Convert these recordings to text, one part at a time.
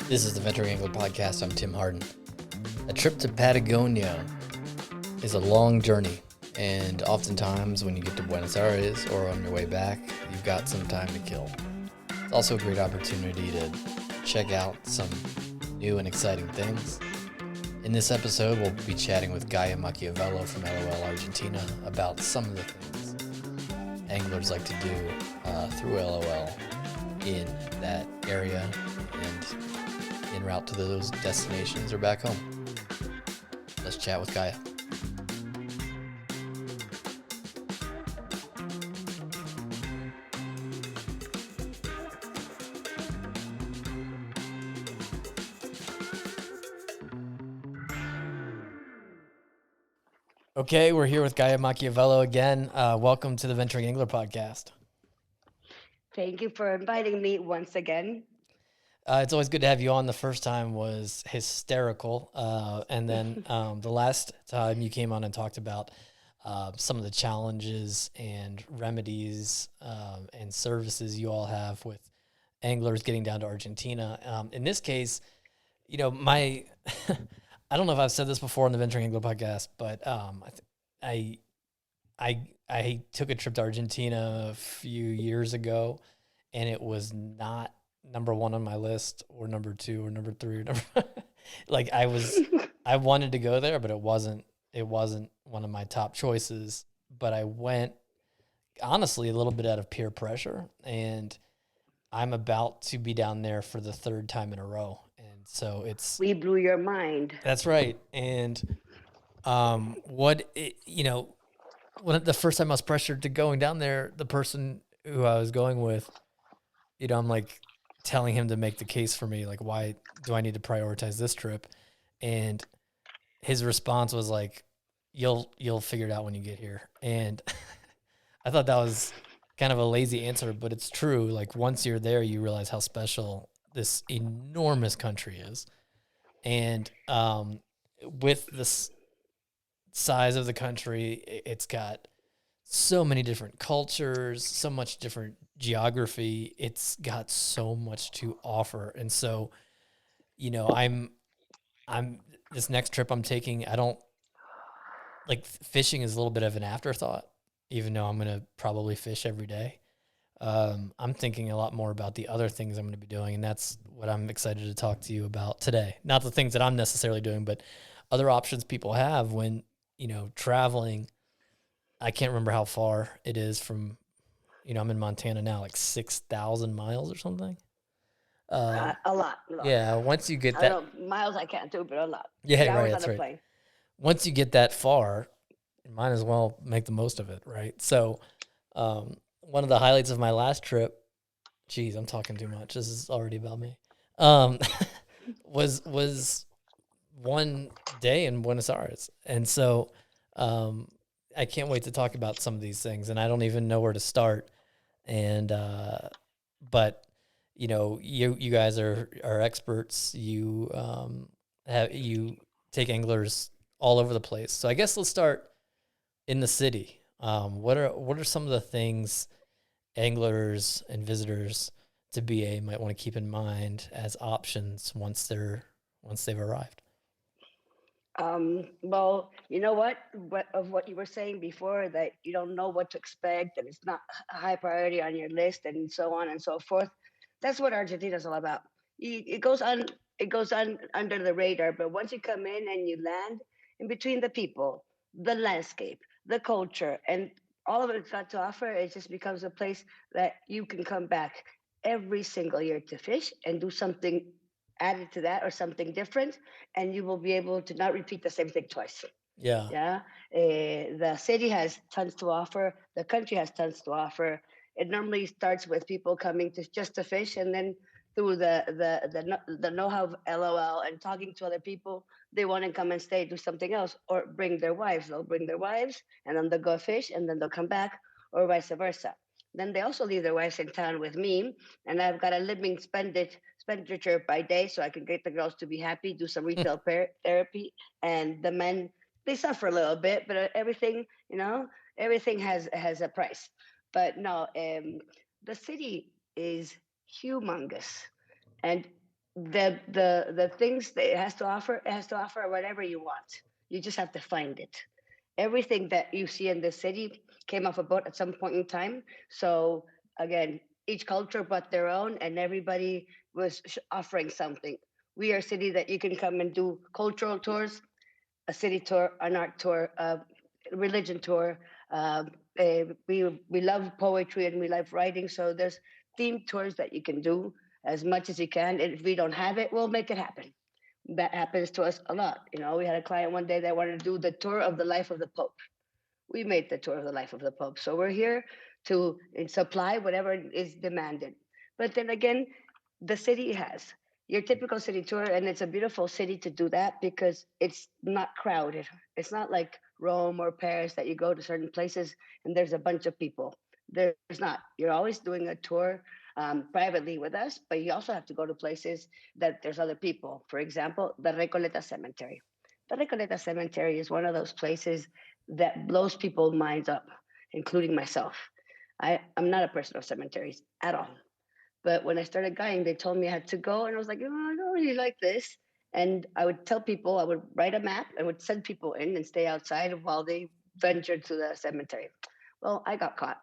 This is the Venturing Angler Podcast. I'm Tim Harden. A trip to Patagonia is a long journey, and oftentimes when you get to Buenos Aires or on your way back, you've got some time to kill. It's also a great opportunity to check out some new and exciting things. In this episode, we'll be chatting with Gaia Macchiavello from LOL Argentina about some of the things anglers like to do through LOL in that area and en route to those destinations or back home. Let's chat with Gaia. Okay, we're here with Gaia Macchiavello again. Welcome to the Venturing Angler Podcast. Thank you for inviting me once again. It's always good to have you on. The first time was hysterical. And then the last time you came on and talked about some of the challenges and remedies and services you all have with anglers getting down to Argentina. In this case, you know, I don't know if I've said this before on the Venturing Angler Podcast, but I took a trip to Argentina a few years ago, and it was not number one on my list, or number two, or number three, or number like I wanted to go there, but it wasn't one of my top choices. But I went honestly a little bit out of peer pressure, and I'm about to be down there for the third time in a row. And so We blew your mind. that's right. And when the first time I was pressured to going down there, the person who I was going with, I'm like telling him to make the case for me, like, why do I need to prioritize this trip? And his response was like, you'll figure it out when you get here. And I thought that was kind of a lazy answer, but it's true. Like, once you're there, you realize how special this enormous country is. And with this size of the country, it's got so many different cultures, so much different geography. It's got so much to offer. And so, I'm this next trip I'm taking, I don't like, fishing is a little bit of an afterthought, even though I'm going to probably fish every day. I'm thinking a lot more about the other things I'm going to be doing, and that's what I'm excited to talk to you about today. Not the things that I'm necessarily doing, but other options people have when, traveling. I can't remember how far it is from, I'm in Montana now, like 6,000 miles or something. A lot. Yeah, once you get I that, don't know, miles I can't do, but a lot. yeah, 3 hours right, on that's a right. plane. Once you get that far, you might as well make the most of it, right? So, one of the highlights of my last trip, geez, I'm talking too much. This is already about me. Um, was one day in Buenos Aires, and so I can't wait to talk about some of these things, and I don't even know where to start. And but you guys are experts. You take anglers all over the place. So I guess let's start in the city. What are some of the things anglers and visitors to BA might want to keep in mind as options once they've arrived? Well, you know what you were saying before, that you don't know what to expect, and it's not a high priority on your list, and so on and so forth. That's what Argentina is all about. It goes on under the radar, but once you come in and you land, in between the people, the landscape, the culture, and all of it's got to offer, it just becomes a place that you can come back every single year to fish and do something added to that or something different, and you will be able to not repeat the same thing twice. Yeah. Yeah, the city has tons to offer. The country has tons to offer. It normally starts with people coming to just to fish, and then through the know-how of LOL and talking to other people, they want to come and stay, do something else, or bring their wives. They'll bring their wives, and then they'll go fish, and then they'll come back, or vice versa. Then they also leave their wives in town with me, and I've got a living expenditure by day, so I can get the girls to be happy, do some retail therapy, and the men, they suffer a little bit, but everything has a price. But no, the city is humongous, and the things that it has to offer whatever you want. You just have to find it. Everything that you see in the city came off a boat at some point in time. So again, each culture brought their own, and everybody was offering something. We are a city that you can come and do cultural tours, a city tour, an art tour, a religion tour. Um, we love poetry and we love writing, so there's themed tours that you can do as much as you can. And if we don't have it, we'll make it happen. That happens to us a lot. You know, we had a client one day that wanted to do the tour of the life of the Pope. We made the tour of the life of the Pope. So we're here to supply whatever is demanded. But then again, the city has your typical city tour, and it's a beautiful city to do that because it's not crowded. It's not like Rome or Paris that you go to certain places and there's a bunch of people. There's not. You're always doing a tour privately with us, but you also have to go to places that there's other people. For example, the Recoleta Cemetery. The Recoleta Cemetery is one of those places that blows people's minds up, including myself. I'm not a person of cemeteries at all. But when I started guiding, they told me I had to go, and I was like, oh, I don't really like this. And I would tell people, I would write a map, and would send people in and stay outside while they ventured to the cemetery. Well, I got caught,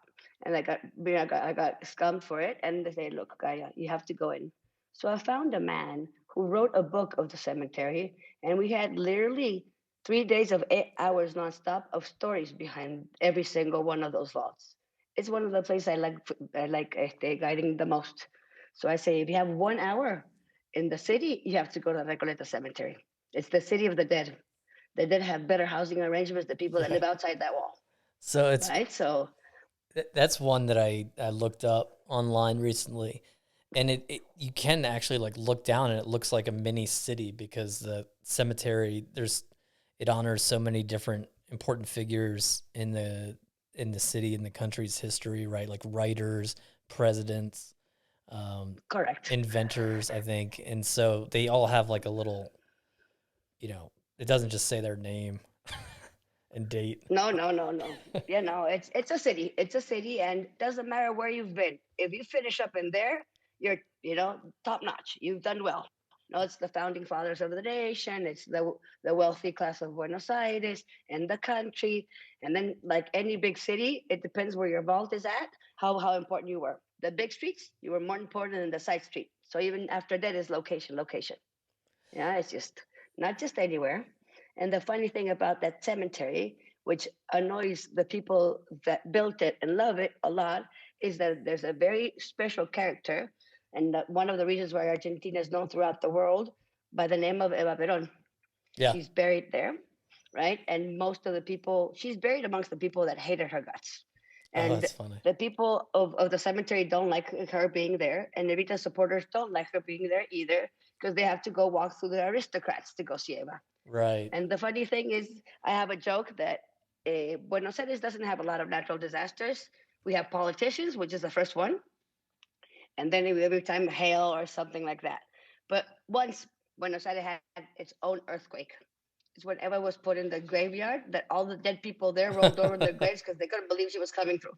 and I got scummed for it. And they say, look, Gaia, you have to go in. So I found a man who wrote a book of the cemetery, and we had literally 3 days of 8 hours nonstop of stories behind every single one of those vaults. It's one of the places I like guiding the most. So I say, if you have 1 hour in the city, you have to go to the Recoleta Cemetery. It's the city of the dead. The dead have better housing arrangements than people that Yeah. live outside that wall, So right? So that's one that I looked up online recently, and it you can actually like look down and it looks like a mini city because the cemetery it honors so many different important figures in the city in the country's history, right? Like writers, presidents, um, correct. inventors, I think, and so they all have like a little, it doesn't just say their name and date. No, no, no, no. Yeah, no, it's a city. It's a city, and doesn't matter where you've been. If you finish up in there, you're top notch. You've done well. No, it's the founding fathers of the nation. It's the wealthy class of Buenos Aires and the country. And then, like any big city, it depends where your vault is at. How important you were. The big streets, you were more important than the side street. So even after that is location, location. Yeah, it's just not just anywhere. And the funny thing about that cemetery, which annoys the people that built it and love it a lot, is that there's a very special character. And one of the reasons why Argentina is known throughout the world by the name of Eva Perón. Yeah. She's buried there, right? And most of the people, she's buried amongst the people that hated her guts. Oh, And that's funny. the people of the cemetery don't like her being there. And Evita supporters don't like her being there either because they have to go walk through the aristocrats to go see Eva. Right. And the funny thing is, I have a joke that Buenos Aires doesn't have a lot of natural disasters. We have politicians, which is the first one, and then every time hail or something like that. But once Buenos Aires had its own earthquake. It's when Eva was put in the graveyard that all the dead people there rolled over their graves because they couldn't believe she was coming through.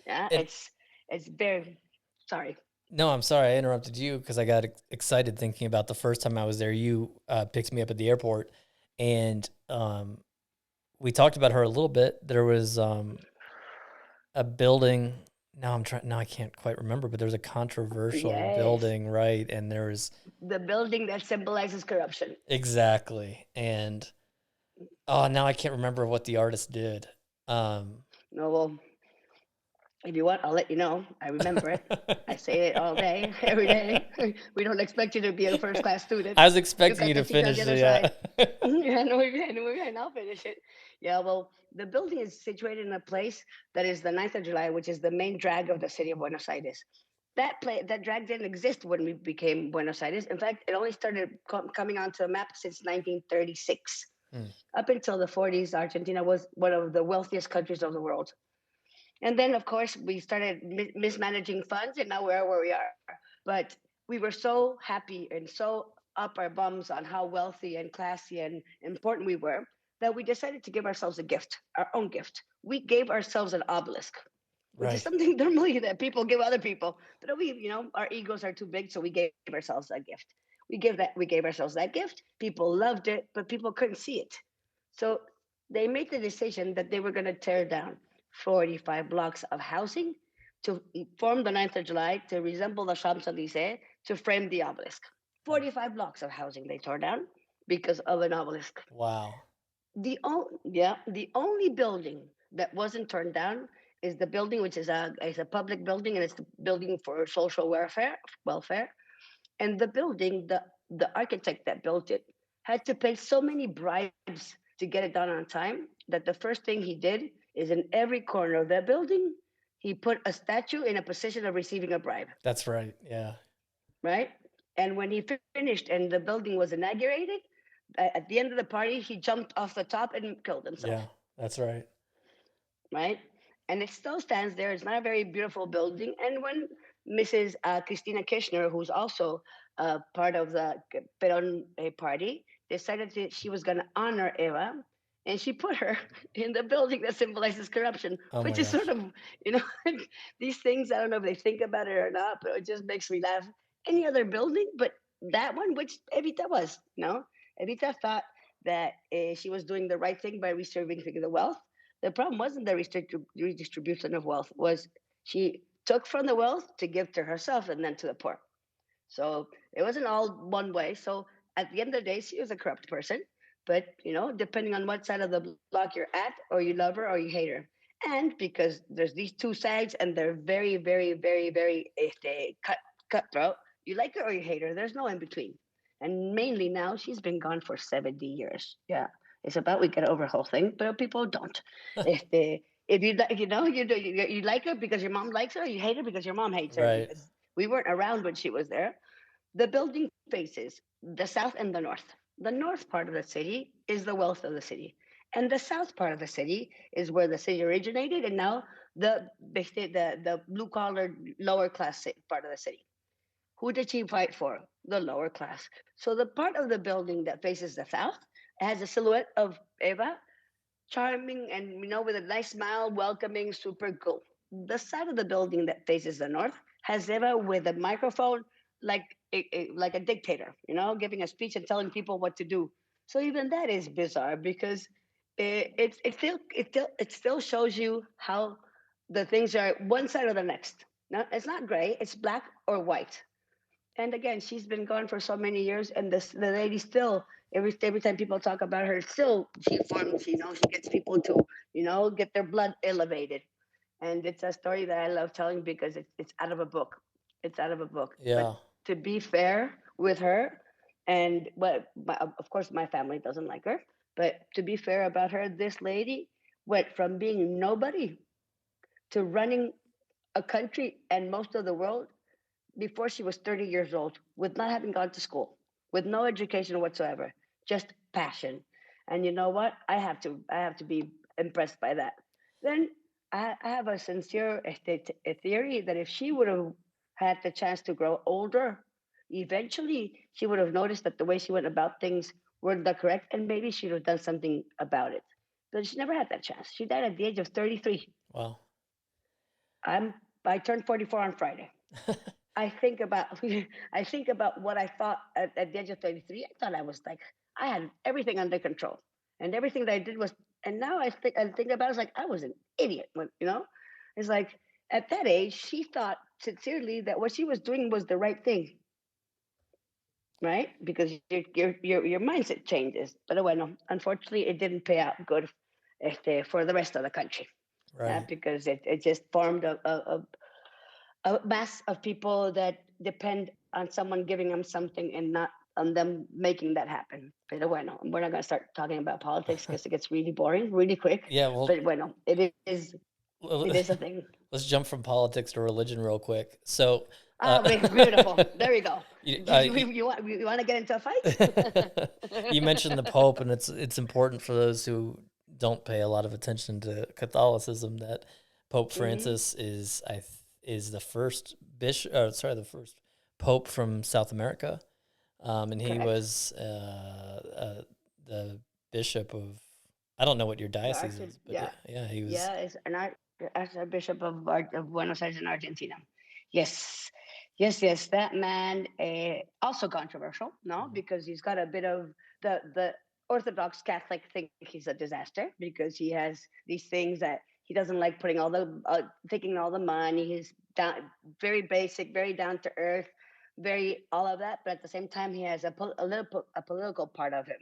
Yeah, And it's very sorry. no, I'm sorry I interrupted you because I got excited thinking about the first time I was there. You picked me up at the airport, and we talked about her a little bit. There was a building. Now I'm trying. Now I can't quite remember, but there was a controversial Yes, building, right? And there was the building that symbolizes corruption. exactly, and oh, now I can't remember what the artist did. No, well, if you want, I'll let you know. I remember it. I say it all day, every day. We don't expect you to be a first class student. I was You expecting got you the to teacher on finish the it. other side. Yeah. Yeah, no, and I'll finish it. Yeah, well, the building is situated in a place that is the 9th of July, which is the main drag of the city of Buenos Aires. That drag didn't exist when we became Buenos Aires. In fact, it only started coming onto the map since 1936. Hmm. Up until the 40s, Argentina was one of the wealthiest countries of the world. And then, of course, we started mismanaging funds, and now we're where we are. But we were so happy and so up our bums on how wealthy and classy and important we were that we decided to give ourselves a gift, our own gift. We gave ourselves an obelisk, which is Right. something normally that people give other people. But our egos are too big, so we gave ourselves a gift. We gave ourselves that gift. People loved it, but people couldn't see it. So they made the decision that they were going to tear down 45 blocks of housing to form the 9th of July to resemble the Champs-Élysées to frame the obelisk. 45 blocks of housing they tore down because of an obelisk. Wow. The only building that wasn't torn down is the building which is a public building, and it's the building for social welfare. And the architect that built it had to pay so many bribes to get it done on time that the first thing he did is in every corner of that building, he put a statue in a position of receiving a bribe, That's right. Yeah. right? And when he finished and the building was inaugurated, at the end of the party, he jumped off the top and killed himself, Yeah. That's right. right? And it still stands there. It's not a very beautiful building. And when Mrs. Christina Kirchner, who's also part of the Peron party, decided that she was going to honor Eva, and she put her in the building that symbolizes corruption, Oh which my is sort gosh. of, you know, these things. I don't know if they think about it or not, but it just makes me laugh. Any other building, but that one, which Evita was, Evita thought that she was doing the right thing by redistributing the wealth. The problem wasn't the redistribution of wealth; was she took from the wealth to give to herself and then to the poor. So it wasn't all one way. So at the end of the day, she was a corrupt person. But depending on what side of the block you're at, or you love her or you hate her, and because there's these two sides and they're very, very, very, very cutthroat, you like her or you hate her. There's no in between. And mainly now, she's been gone for 70 years. Yeah, it's about we get over the whole thing, but people don't. If you like, you like her because your mom likes her, or you hate her because your mom hates her Right. because we weren't around when she was there. The building faces the south and the north. The north part of the city is the wealth of the city, and the south part of the city is where the city originated, and now the blue collar lower class part of the city. Who did she fight for? The lower class. So the part of the building that faces the south has a silhouette of Eva, charming and with a nice smile, welcoming, super cool. The side of the building that faces the north has Eva with a microphone, like like a dictator, giving a speech and telling people what to do. So even that is bizarre because it still shows you how the things are one side or the next. No, it's not gray; it's black or white. And again, she's been gone for so many years, and the lady still every time people talk about her, still she informs, she gets people to get their blood elevated, and it's a story that I love telling because it's out of a book. It's out of a book. But Yeah. to be fair with her, and of course my family doesn't like her, but to be fair about her, this lady went from being nobody to running a country and most of the world before she was 30 years old with not having gone to school, with no education whatsoever, just passion. And you know what? I have to be impressed by that. Then I have a sincere a theory that if she would have had the chance to grow older, eventually she would have noticed that the way she went about things weren't the correct, and maybe she would have done something about it. But she never had that chance. She died at the age of 33. Wow. I'm I turned 44 on Friday. I think about I think about what I thought at the age of 33. I thought I was like I had everything under control, and everything that I did was. And now I think about it, it's like I was an idiot. It's like at that age she thought sincerely that what she was doing was the right thing, right? Because your mindset changes. But bueno, unfortunately, it didn't pay out good for the rest of the country, Right. because it just formed a mass of people that depend on someone giving them something and not on them making that happen. Pero bueno, we're not going to start talking about politics because it gets really boring really quick. Yeah. Well, But bueno, it is a thing. let's jump from politics to religion real quick. So, Ah, beautiful. There we go. you, Did you want to get into a fight? you mentioned the Pope, and it's important for those who don't pay a lot of attention to Catholicism that Pope Hmm. Francis is the first bishop. Sorry, the first Pope from South America, and he Correct. was the bishop of. I don't know what your diocese is, but Yeah, yeah, he was. yeah. It's an Archbishop of Buenos Aires in Argentina. Yes, Yes, yes, that man also controversial, no, Mhm. because he's got a bit of the Orthodox Catholic think he's a disaster because he has these things that he doesn't like putting all the taking all the money. He's down, very basic, very down to earth, very all of that. But at the same time, he has a little a political part of him,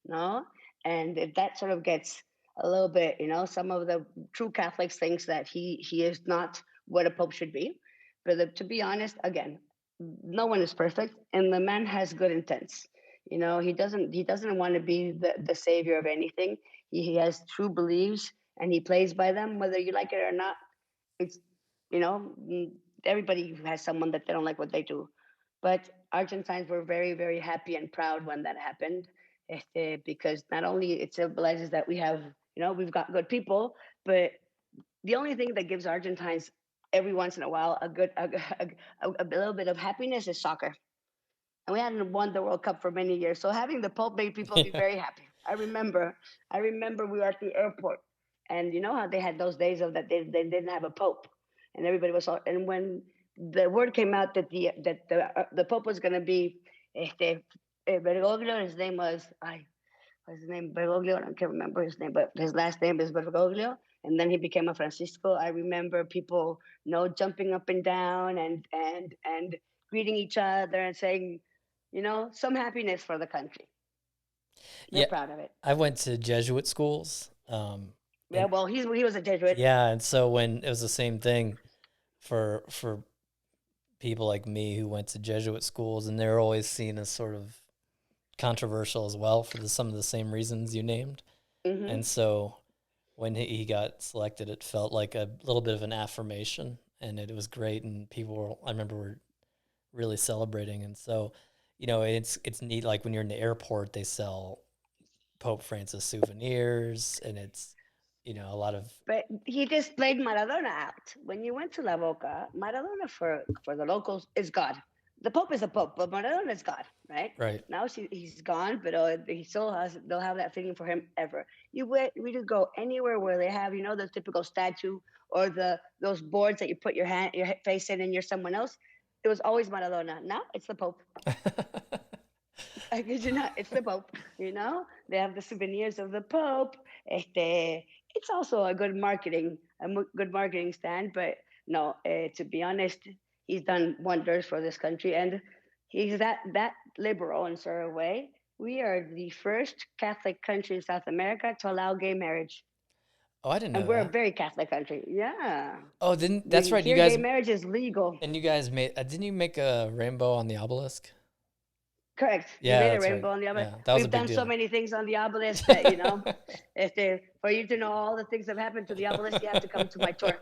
no, and if that sort of gets a little bit, some of the true Catholics thinks that he is not what a pope should be, but to be honest, again, no one is perfect, and the man has good intents. He doesn't want to be the savior of anything. He has true beliefs, and he plays by them, whether you like it or not. It's you know everybody has someone that they don't like what they do, but Argentines were very, very happy and proud when that happened, because not only it symbolizes that we've got good people, but the only thing that gives Argentines every once in a while a little bit of happiness is soccer. And we hadn't won the World Cup for many years, so having the Pope made people be Yeah. very happy. I remember we were at the airport, and you know how they had those days of that they didn't have a Pope, and everybody was all. And when the word came out that the Pope was going to be Bergoglio, his name was what's his name? Bergoglio. I can't remember his name, but his last name is Bergoglio. And then he became a Francisco. I remember people, jumping up and down and greeting each other and saying, some happiness for the country. They're Yeah, proud of it. I went to Jesuit schools, Yeah, and well, he was a Jesuit. yeah, and so when it was the same thing for people like me who went to Jesuit schools, and they're always seen as sort of controversial as well for some of the same reasons you named. Hmm. And so when he got selected, it felt like a little bit of an affirmation, and it was great. And people were, I remember, were really celebrating. And so, it's neat. Like when you're in the airport, they sell Pope Francis souvenirs, and it's a lot of But he just played Maradona out. When you went to La Boca, Maradona for the locals is God. The Pope is the Pope, but Maradona is God, right? right. Now he's gone, but he still has. They'll have that feeling for him ever. We could go anywhere where they have, the typical statue or those boards that you put your face in, and you're someone else. It was always Maradona. Now it's the Pope. I kid you not, it's the Pope. They have the souvenirs of the Pope. It's also good marketing stand. But no, to be honest, he's done wonders for this country, and he's that liberal in sort of way. We are the first Catholic country in South America to allow gay marriage, Oh, I didn't and know we're a that. very Catholic country. Yeah, Oh, didn't that's right. You here gay guys marriage is legal. and you guys made didn't you make a rainbow on the obelisk? Correct. We Yeah, made a that's right. rainbow on the obelisk. Yeah, that was a We've big done so deal. many things on the obelisk that, for you to know all the things that have happened to the obelisk, you have to come to my tour.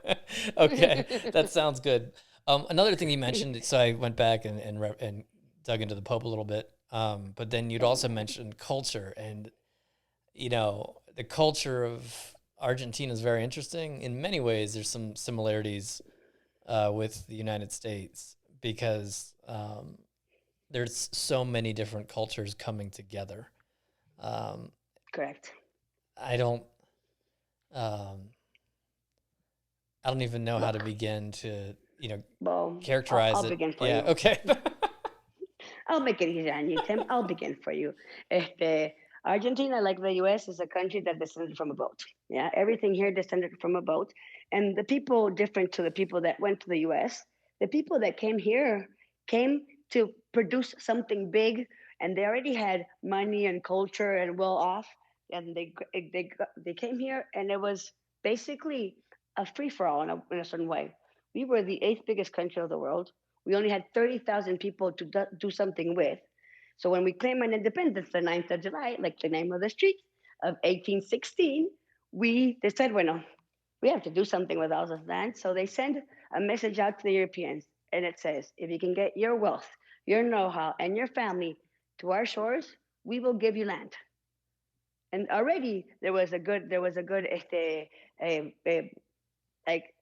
Okay, that sounds good. Another thing you mentioned, so I went back and dug into the Pope a little bit. But then you'd Very also nice. mentioned culture, and the culture of Argentina is very interesting. In many ways, there's some similarities with the United States because there's so many different cultures coming together. Um, Correct. I don't. Um, I don't even know how to Look, begin to, well, I'll characterize it. begin for Yeah. you. Okay. I'll make it easy on you, Tim. I'll begin for you. Argentina, like the US, is a country that descended from a boat. Yeah, everything here descended from a boat. And the people, different to the people that went to the US, the people that came here came to produce something big, and they already had money and culture and well off. And they came here, and it was basically a free for all in a certain way. We were the eighth biggest country of the world. We only had 30,000 people to do something with. So when we claim an independence, the 9th of July, like the name of the street of 1816, they said, bueno, we have to do something with all this land. So they send a message out to the Europeans, and it says, if you can get your wealth, your know-how, and your family to our shores, we will give you land. And already there was a good like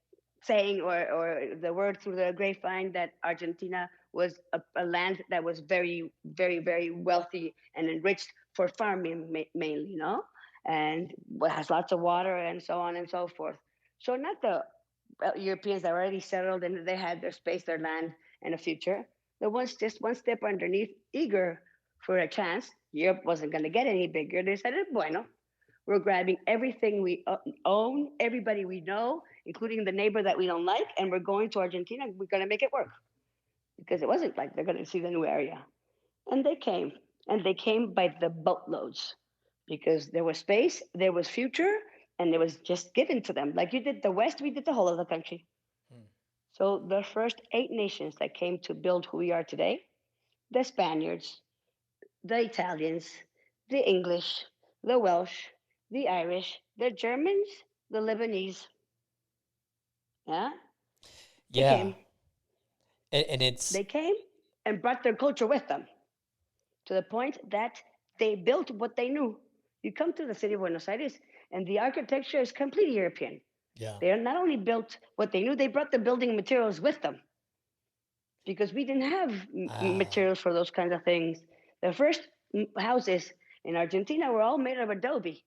saying or the word through the grapevine that Argentina was a land that was very, very, very wealthy and enriched for farming mainly, and has lots of water and so on and so forth. So not the Europeans that already settled and they had their space, their land, and a future. The ones just one step underneath, eager for a chance. Europe wasn't going to get any bigger. They said, bueno, we're grabbing everything we own, everybody we know, including the neighbor that we don't like, and we're going to Argentina. We're going to make it work because it wasn't like they're going to see the new area. And they came by the boatloads because there was space, there was future, and it was just given to them. Like you did the West, we did the whole of the country. Hmm. So the first 8 nations that came to build who we are today, the Spaniards, the Italians, the English, the Welsh, the Irish, the Germans, the Lebanese. Yeah, they Yeah. came. And it's, They came and brought their culture with them to the point that they built what they knew. You come to the city of Buenos Aires, and the architecture is completely European. yeah. They not only built what they knew, they brought the building materials with them because we didn't have Ah. materials for those kinds of things. The first houses in Argentina were all made of adobe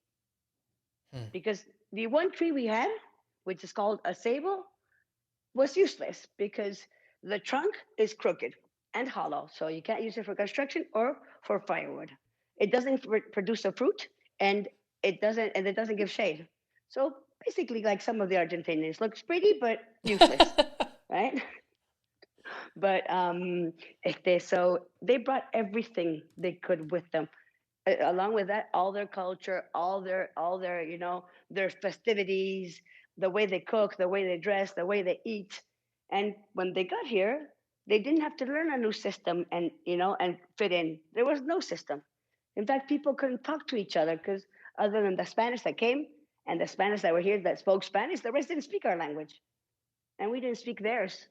Hmm. because the one tree we had, which is called a sable, was useless because the trunk is crooked and hollow, so you can't use it for construction or for firewood. It doesn't produce a fruit, and it doesn't give shade. So basically, like some of the Argentinians, looks pretty but useless, right? But so they brought everything they could with them. Along with that, all their culture, all their their festivities, the way they cook, the way they dress, the way they eat. And when they got here, they didn't have to learn a new system and and fit in. There was no system. In fact, people couldn't talk to each other because other than the Spanish that came and the Spanish that were here that spoke Spanish, the rest didn't speak our language, and we didn't speak theirs.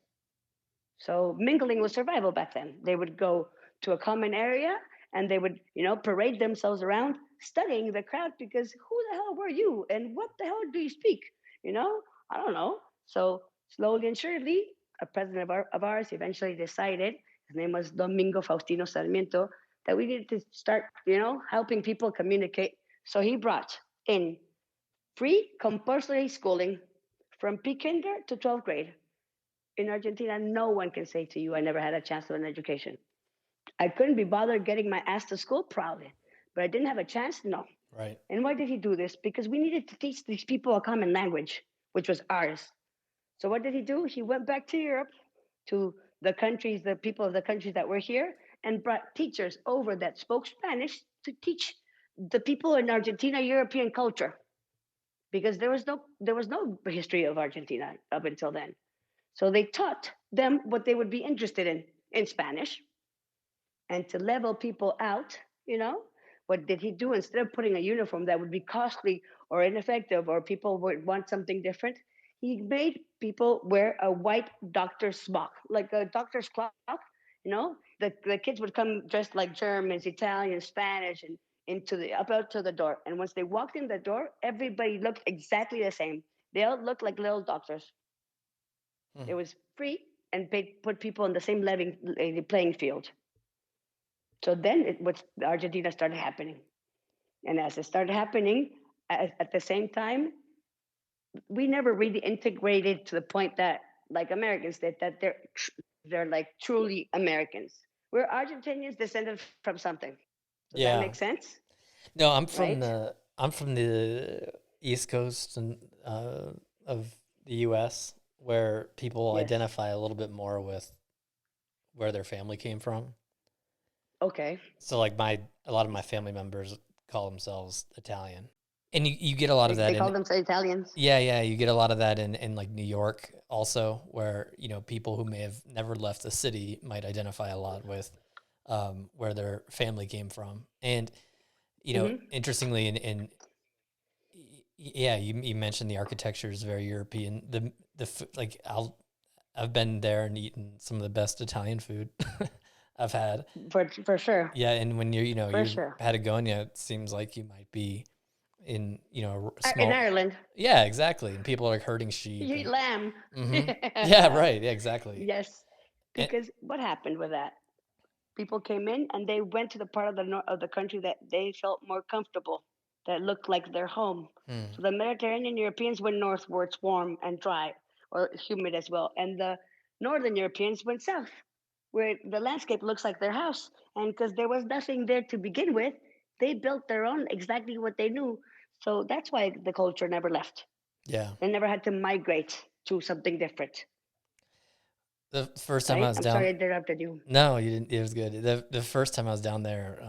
So mingling was survival back then. They would go to a common area and they would, parade themselves around studying the crowd because who the hell were you and what the hell do you speak? I don't know. So slowly and surely, a president of ours eventually decided, his name was Domingo Faustino Sarmiento, that we needed to start, helping people communicate. So he brought in free compulsory schooling from pre-kinder to 12th grade. In Argentina, no one can say to you, I never had a chance to an education. I couldn't be bothered getting my ass to school, probably, but I didn't have a chance, no. Right. And why did he do this? Because we needed to teach these people a common language, which was ours. So what did he do? He went back to Europe, to the countries, the people of the countries that were here, and brought teachers over that spoke Spanish to teach the people in Argentina European culture, because there was no history of Argentina up until then. So they taught them what they would be interested in Spanish. And to level people out, what did he do? Instead of putting a uniform that would be costly or ineffective or people would want something different, he made people wear a white doctor's smock, like a doctor's clock. The kids would come dressed like Germans, Italians, Spanish, and into the up out to the door. And once they walked in the door, everybody looked exactly the same. They all looked like little doctors. Hmm. It was free and put people in the same playing field. So then Argentina started happening. And as it started happening, at the same time, we never really integrated to the point that, like Americans did, that they're like truly Americans. We're Argentinians descended from something. Does that Yeah. make sense? No, Right? I'm from the East Coast and of the US, where people Yes. identify a little bit more with where their family came from. Okay. So like a lot of my family members call themselves Italian. And you get a lot of They that call in, themselves Italians. yeah, yeah, you get a lot of that in like New York also, where, people who may have never left the city might identify a lot with where their family came from. And, Hmm. interestingly, yeah, you mentioned the architecture is very European. Like I've been there and eaten some of the best Italian food I've had. For sure. Yeah, and when For you're sure. Patagonia, it seems like you might be in, a In small. Ireland, Yeah, exactly. And people are like herding you sheep eat and. lamb. Hmm. Yeah, right. Yeah, exactly. Yes. And, Because what happened with that? People came in and they went to the part of the north of the country that they felt more comfortable, that looked like their home. hmm, So the Mediterranean Europeans went north where it's warm and dry or humid as well, and the northern Europeans went south. where the landscape looks like their house. And because there was nothing there to begin with, they built their own exactly what they knew. So that's why the culture never left. Yeah. They never had to migrate to something different, The first time I right? was I'm sorry down, I interrupted you. no, you didn't. It was good. The first time I was down there,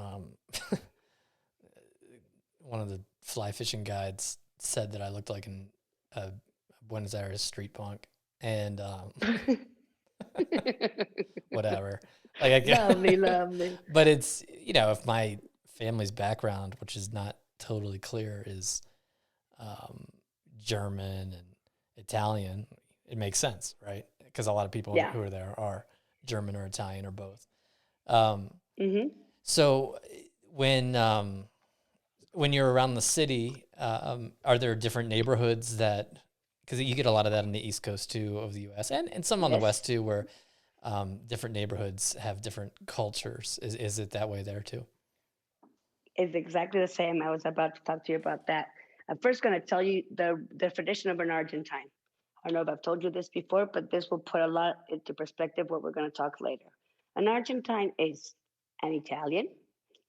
one of the fly fishing guides said that I looked like a Buenos Aires street punk, and whatever. Like I get, Lovely, lovely. but it's if my family's background, which is not totally clear, is um, German and Italian, it makes sense, right? Because a lot of people Yeah. who are there are German or Italian or both. Um, Hmm. so when you're around the city, are there different neighborhoods that, because you get a lot of that on the East Coast too of the U.S. and some on the Yes. West too, where different neighborhoods have different cultures. Is it that way there too? It's exactly the same. I was about to talk to you about that. I'm first going to tell you the tradition of an Argentine. I don't know if I've told you this before, but this will put a lot into perspective what we're going to talk later. An Argentine is an Italian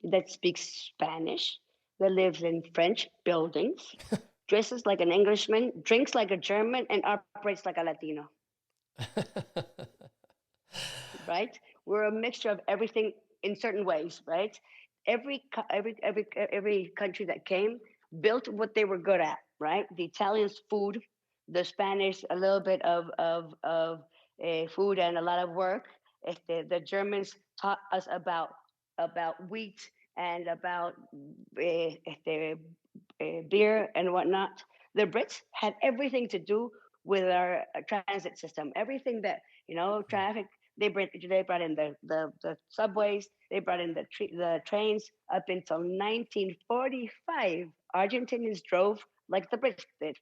that speaks Spanish, that lives in French buildings, dresses like an Englishman, drinks like a German, and operates like a Latino, right? We're a mixture of everything in certain ways, right? Every country that came built what they were good at, right? The Italians food, the Spanish a little bit of food and a lot of work. If the Germans taught us about wheat and about beer and whatnot. The Brits had everything to do with our transit system. Everything that traffic. They brought in the subways. They brought in the trains. Up until 1945, Argentinians drove like the Brits did.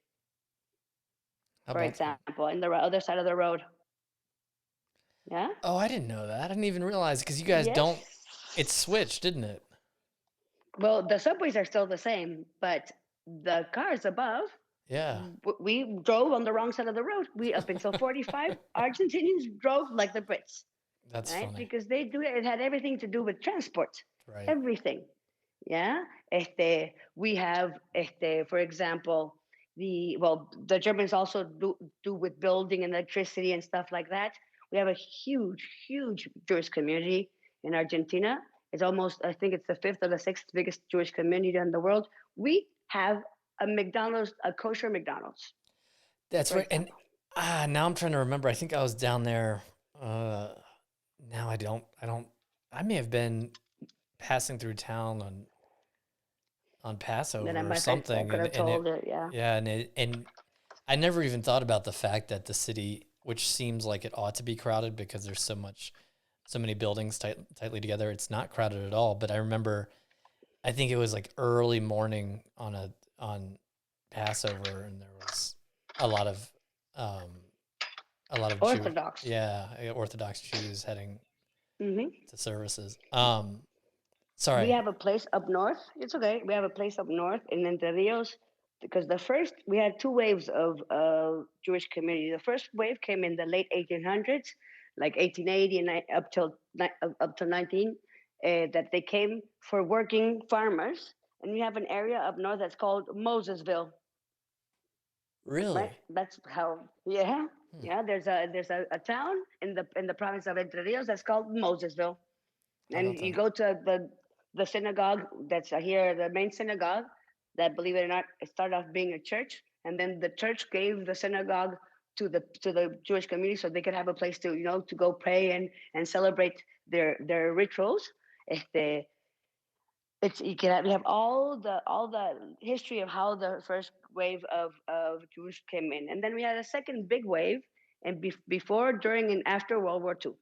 How For about that? example, in the other side of the road. Yeah. Oh, I didn't know that. I didn't even realize because you guys Yes. don't. It switched, didn't it? Well, the subways are still the same, but the cars above, Yeah, we drove on the wrong side of the road. We up until 45, Argentinians drove like the Brits, that's right? funny. Because they do it had everything to do with transport, Right. everything. Yeah. We have for example, the Germans also do with building and electricity and stuff like that. We have a huge Jewish community in Argentina. It's almost, I think it's the fifth or the sixth biggest Jewish community in the world. We have a McDonald's, a kosher McDonald's, That's for right. And example. now I'm trying to remember. I think I was down there. Uh, now I don't. I don't. I may have been passing through town on Then I Passover or might have, I something, could have and it told it, yeah. yeah, and I never even thought about the fact that the city, which seems like it ought to be crowded because there's so many buildings tightly together, it's not crowded at all. But I remember, I think it was like early morning on Passover, and there was a lot of um, a lot of Jew, Orthodox. yeah, Orthodox Jews heading Hmm. to services. We Sorry, have a place up north. It's okay. We have a place up north in Entre Rios because the first we had two waves of Jewish community. The first wave came in the late 1800s, like 1880 and up till 19, that they came for working farmers. And we have an area up north that's called Mosesville, right? really? That's how. Yeah, Hmm, yeah. There's a town in the province of Entre Rios that's called Mosesville, how and about you that? go to the synagogue that's here, the main synagogue, that, believe it or not, it started off being a church, and then the church gave the synagogue to the Jewish community so they could have a place to to go pray and celebrate their rituals. Este, it's you have all the history of how the first wave of Jews came in, and then we had a second big wave, and before, during, and after World War II.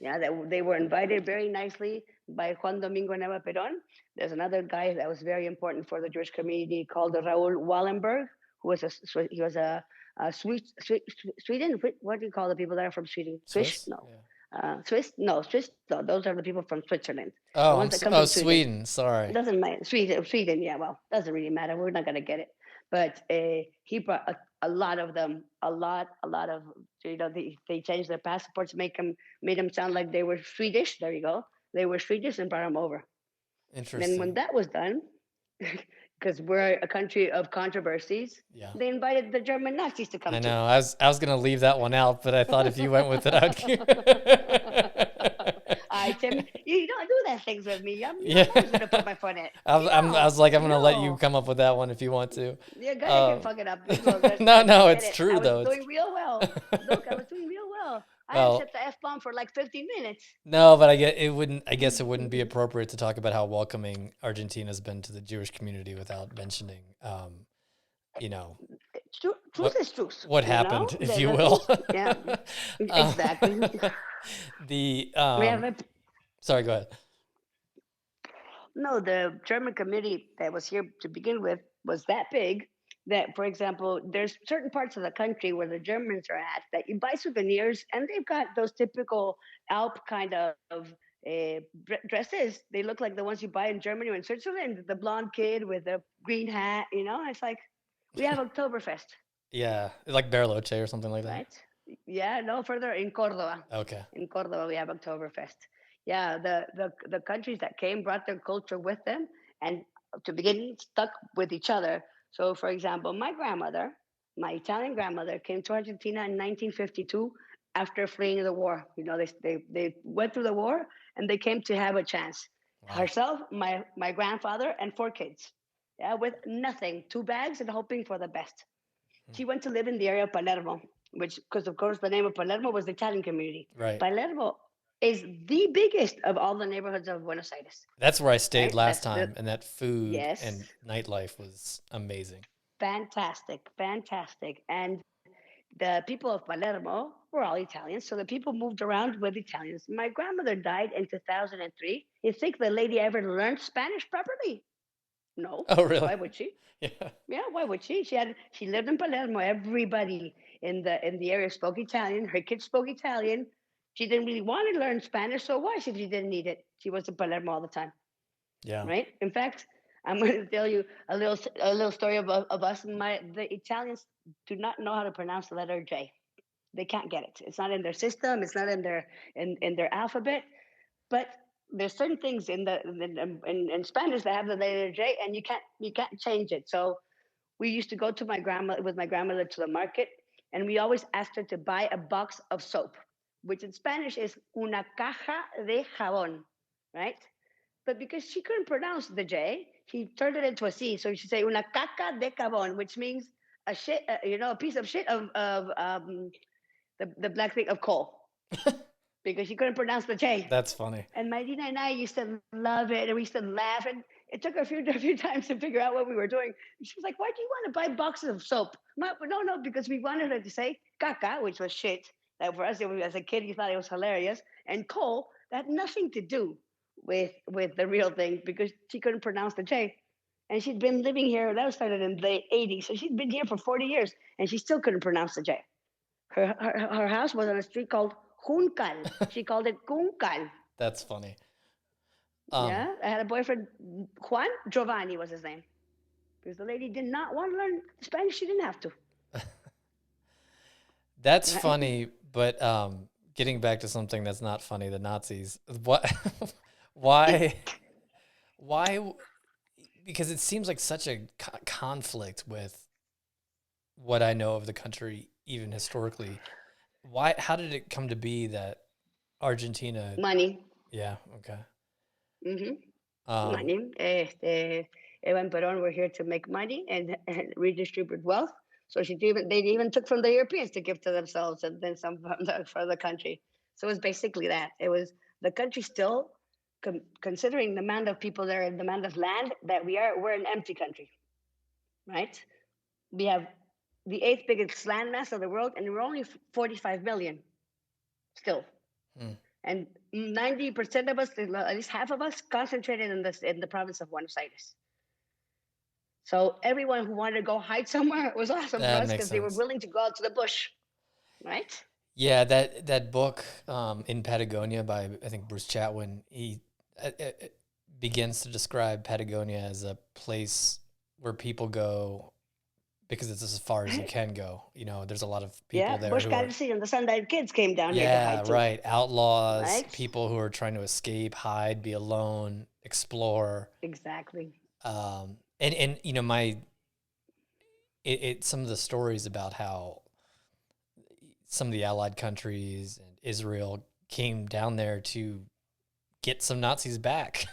Yeah, they were invited very nicely by Juan Domingo Neva Perón. There's another guy that was very important for the Jewish community called Raul Wallenberg, who was he was a Sweden. What do you call the people that are from Sweden? Swiss? Swiss? No. Yeah. Swiss? No, Swiss. No, those are the people from Switzerland. The Oh, ones that come oh from Sweden. Sweden. Sorry. Doesn't matter. Sweden. Yeah. Well, doesn't really matter. We're not gonna get it. but he brought a lot of them, a lot of, they changed their passports, made them sound like they were Swedish. There you go. They were Swedish and brought them over. Then when Interesting. that was done, because we're a country of controversies, Yeah. they invited the German Nazis to come I too. know. I was gonna leave that one out, but I thought if you went with it, I'd. Tim, you don't do that things with me. Yeah. I'm always gonna put my foot in it. I was like, I'm gonna let you No. come up with that one if you want to. Yeah, Gaia can fuck it up. Look, No, I no, did it's it. true I was though. It's doing real well. Look, I was doing real well. I had well, said the F bomb for like 15 minutes. no, but I guess it wouldn't be appropriate to talk about how welcoming Argentina's been to the Jewish community without mentioning, you know, Truth is truth. what happened, if you The will. things, yeah, Um, exactly. the We have sorry, go ahead. no, the German committee that was here to begin with was that big that, for example, there's certain parts of the country where the Germans are at that you buy souvenirs and they've got those typical Alp kind of dresses. They look like the ones you buy in Germany or in Switzerland. The blonde kid with the green hat, it's like we have Oktoberfest, Yeah, like Bariloche or something like that. right? Yeah, no further in Cordoba. Okay. In Cordoba, we have Oktoberfest. Yeah, the countries that came brought their culture with them, and to begin stuck with each other. So, for example, my Italian grandmother, came to Argentina in 1952 after fleeing the war. They went through the war and they came to have a chance. Wow. Herself, my grandfather, and 4 kids. Yeah, with nothing, 2 bags, and hoping for the best. She went to live in the area of Palermo, which, because of course the name of Palermo was the Italian community. Right. Palermo is the biggest of all the neighborhoods of Buenos Aires. That's where I stayed Right? last That's time, and that food yes, and nightlife was amazing. fantastic, fantastic. And the people of Palermo were all Italians, so the people moved around with Italians. My grandmother died in 2003. You think the lady ever learned Spanish properly? No. Oh, really? Why would she? Yeah. Yeah, why would she? She lived in Palermo. Everybody in the area spoke Italian. Her kids spoke Italian. She didn't really want to learn Spanish, so why should she didn't need it? She was in Palermo all the time, Yeah. right? In fact, I'm going to tell you a little story of us. The Italians do not know how to pronounce the letter J. They can't get it. It's not in their system. It's not in their alphabet. But there's certain things in Spanish that have the letter J, and you can't change it. So we used to go to my grandmother to the market, and we always asked her to buy a box of soap, which in Spanish is una caja de jabón, right? But because she couldn't pronounce the J, she turned it into a C. So she'd say una caca de jabón, which means a shit, a piece of shit of the black thing of coal, because she couldn't pronounce the J. That's funny. And Marina and I used to love it, and we used to laugh. And it took her a few times to figure out what we were doing. And she was like, "Why do you want to buy boxes of soap?" No, because we wanted her to say caca, which was shit. That for us, as a kid, you thought it was hilarious. And coal, that had nothing to do with the real thing, because she couldn't pronounce the J. And she'd been living here. That was started in the 80s, so she'd been here for 40 years, and she still couldn't pronounce the J. Her house was on a street called Juncal. She called it Juncal. That's funny. Yeah, I had a boyfriend, Juan Giovanni was his name, because the lady did not want to learn Spanish. She didn't have to. That's Right? funny, but getting back to something that's not funny, the Nazis. What? Why? Why? Because it seems like such a conflict with what I know of the country, even historically. Why? How did it come to be that Argentina? Money. Yeah. Okay. Um. Money. Eva and Perón were here to make money and redistribute wealth. So they even took from the Europeans to give to themselves, and then some for the country. So it was basically that. It was the country still, considering the amount of people there and the amount of land that we're an empty country, right? We have the eighth biggest landmass of the world, and we're only 45 million still. Hmm. And 90% of us, at least half of us, concentrated in the province of Buenos Aires. So everyone who wanted to go hide somewhere was awesome for That us, makes because they were sense. willing to go out to the bush, right? Yeah, that book, in Patagonia by I think Bruce Chatwin, he begins to describe Patagonia as a place where people go because it's as far as you can go. There's a lot of people Yeah, there Bush who got are, to see, and the Sundial Kids came down here to yeah, hide too, right, outlaws, right? people who are trying to escape, hide, be alone, explore. Exactly. And some of the stories about how some of the allied countries and Israel came down there to get some Nazis back,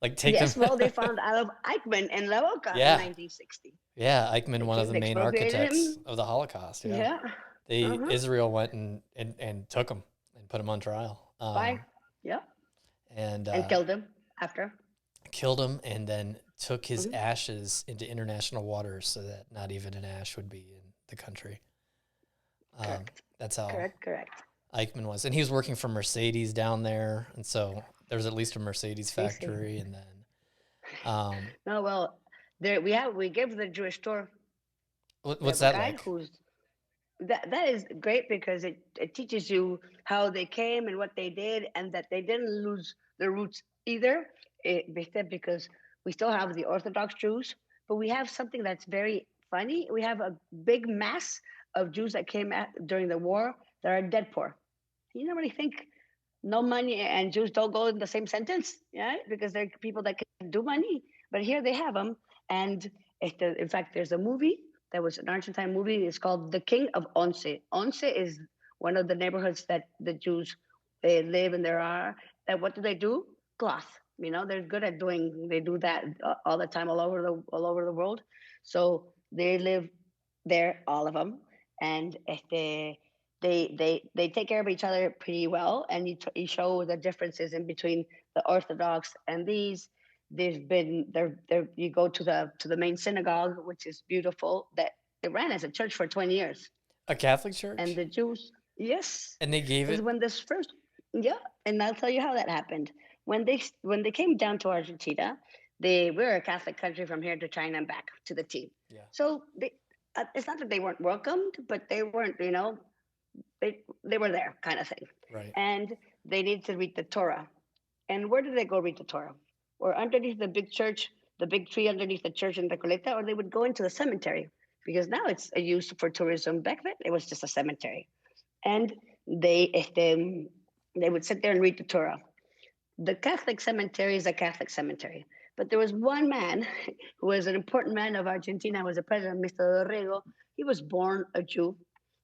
like take them. Yes, well, they found out of Eichmann in La Boca in Yeah, 1960. yeah, Eichmann, They one of came, the they main expropriated architects him. of the Holocaust. Yeah, Yeah. Uh-huh. Israel went and took him and put him on trial, Bye. Yeah. and And killed him after. killed him, and then took his Hmm. ashes into international waters so that not even an ash would be in the country. Correct. That's how Correct. Correct. Eichmann was, and he was working for Mercedes down there, and so there was at least a Mercedes See, see. factory, and then um, No, well, there we give the Jewish store. We what's have a that guide like? who's that is great because it teaches you how they came and what they did, and that they didn't lose their roots either. Because we still have the Orthodox Jews, but we have something that's very funny. We have a big mass of Jews that came during the war that are dead poor. You normally think no money and Jews don't go in the same sentence, yeah, because they're people that can do money. But here they have them, and in fact, there's a movie that was an Argentine movie. It's called The King of Once. Once is one of the neighborhoods that the Jews they live, and there are. And what do they do? Cloth. They're good at doing. They do that all the time, all over the world. So they live there, all of them, and they take care of each other pretty well, and you show the differences in between the Orthodox and these. There's been there you go to the main synagogue, which is beautiful, that it ran as a church for 20 years. A Catholic And church, the Jews, yes, and they gave is it. when this first, yeah, and I'll tell you how that happened. When they came down to Argentina, we're a Catholic country from here to China and back to the team. Yeah, So it's not that they weren't welcomed, but they weren't, they were there kind of thing. right. And they needed to read the Torah. And where did they go read the Torah? Or underneath the big church, the big tree underneath the church in Recoleta, or they would go into the cemetery, because now it's a use for tourism. Back then, it was just a cemetery. And they would sit there and read the Torah. The Catholic cemetery is a Catholic cemetery. But there was one man who was an important man of Argentina, was the president, Mr. Dorrego. He was born a Jew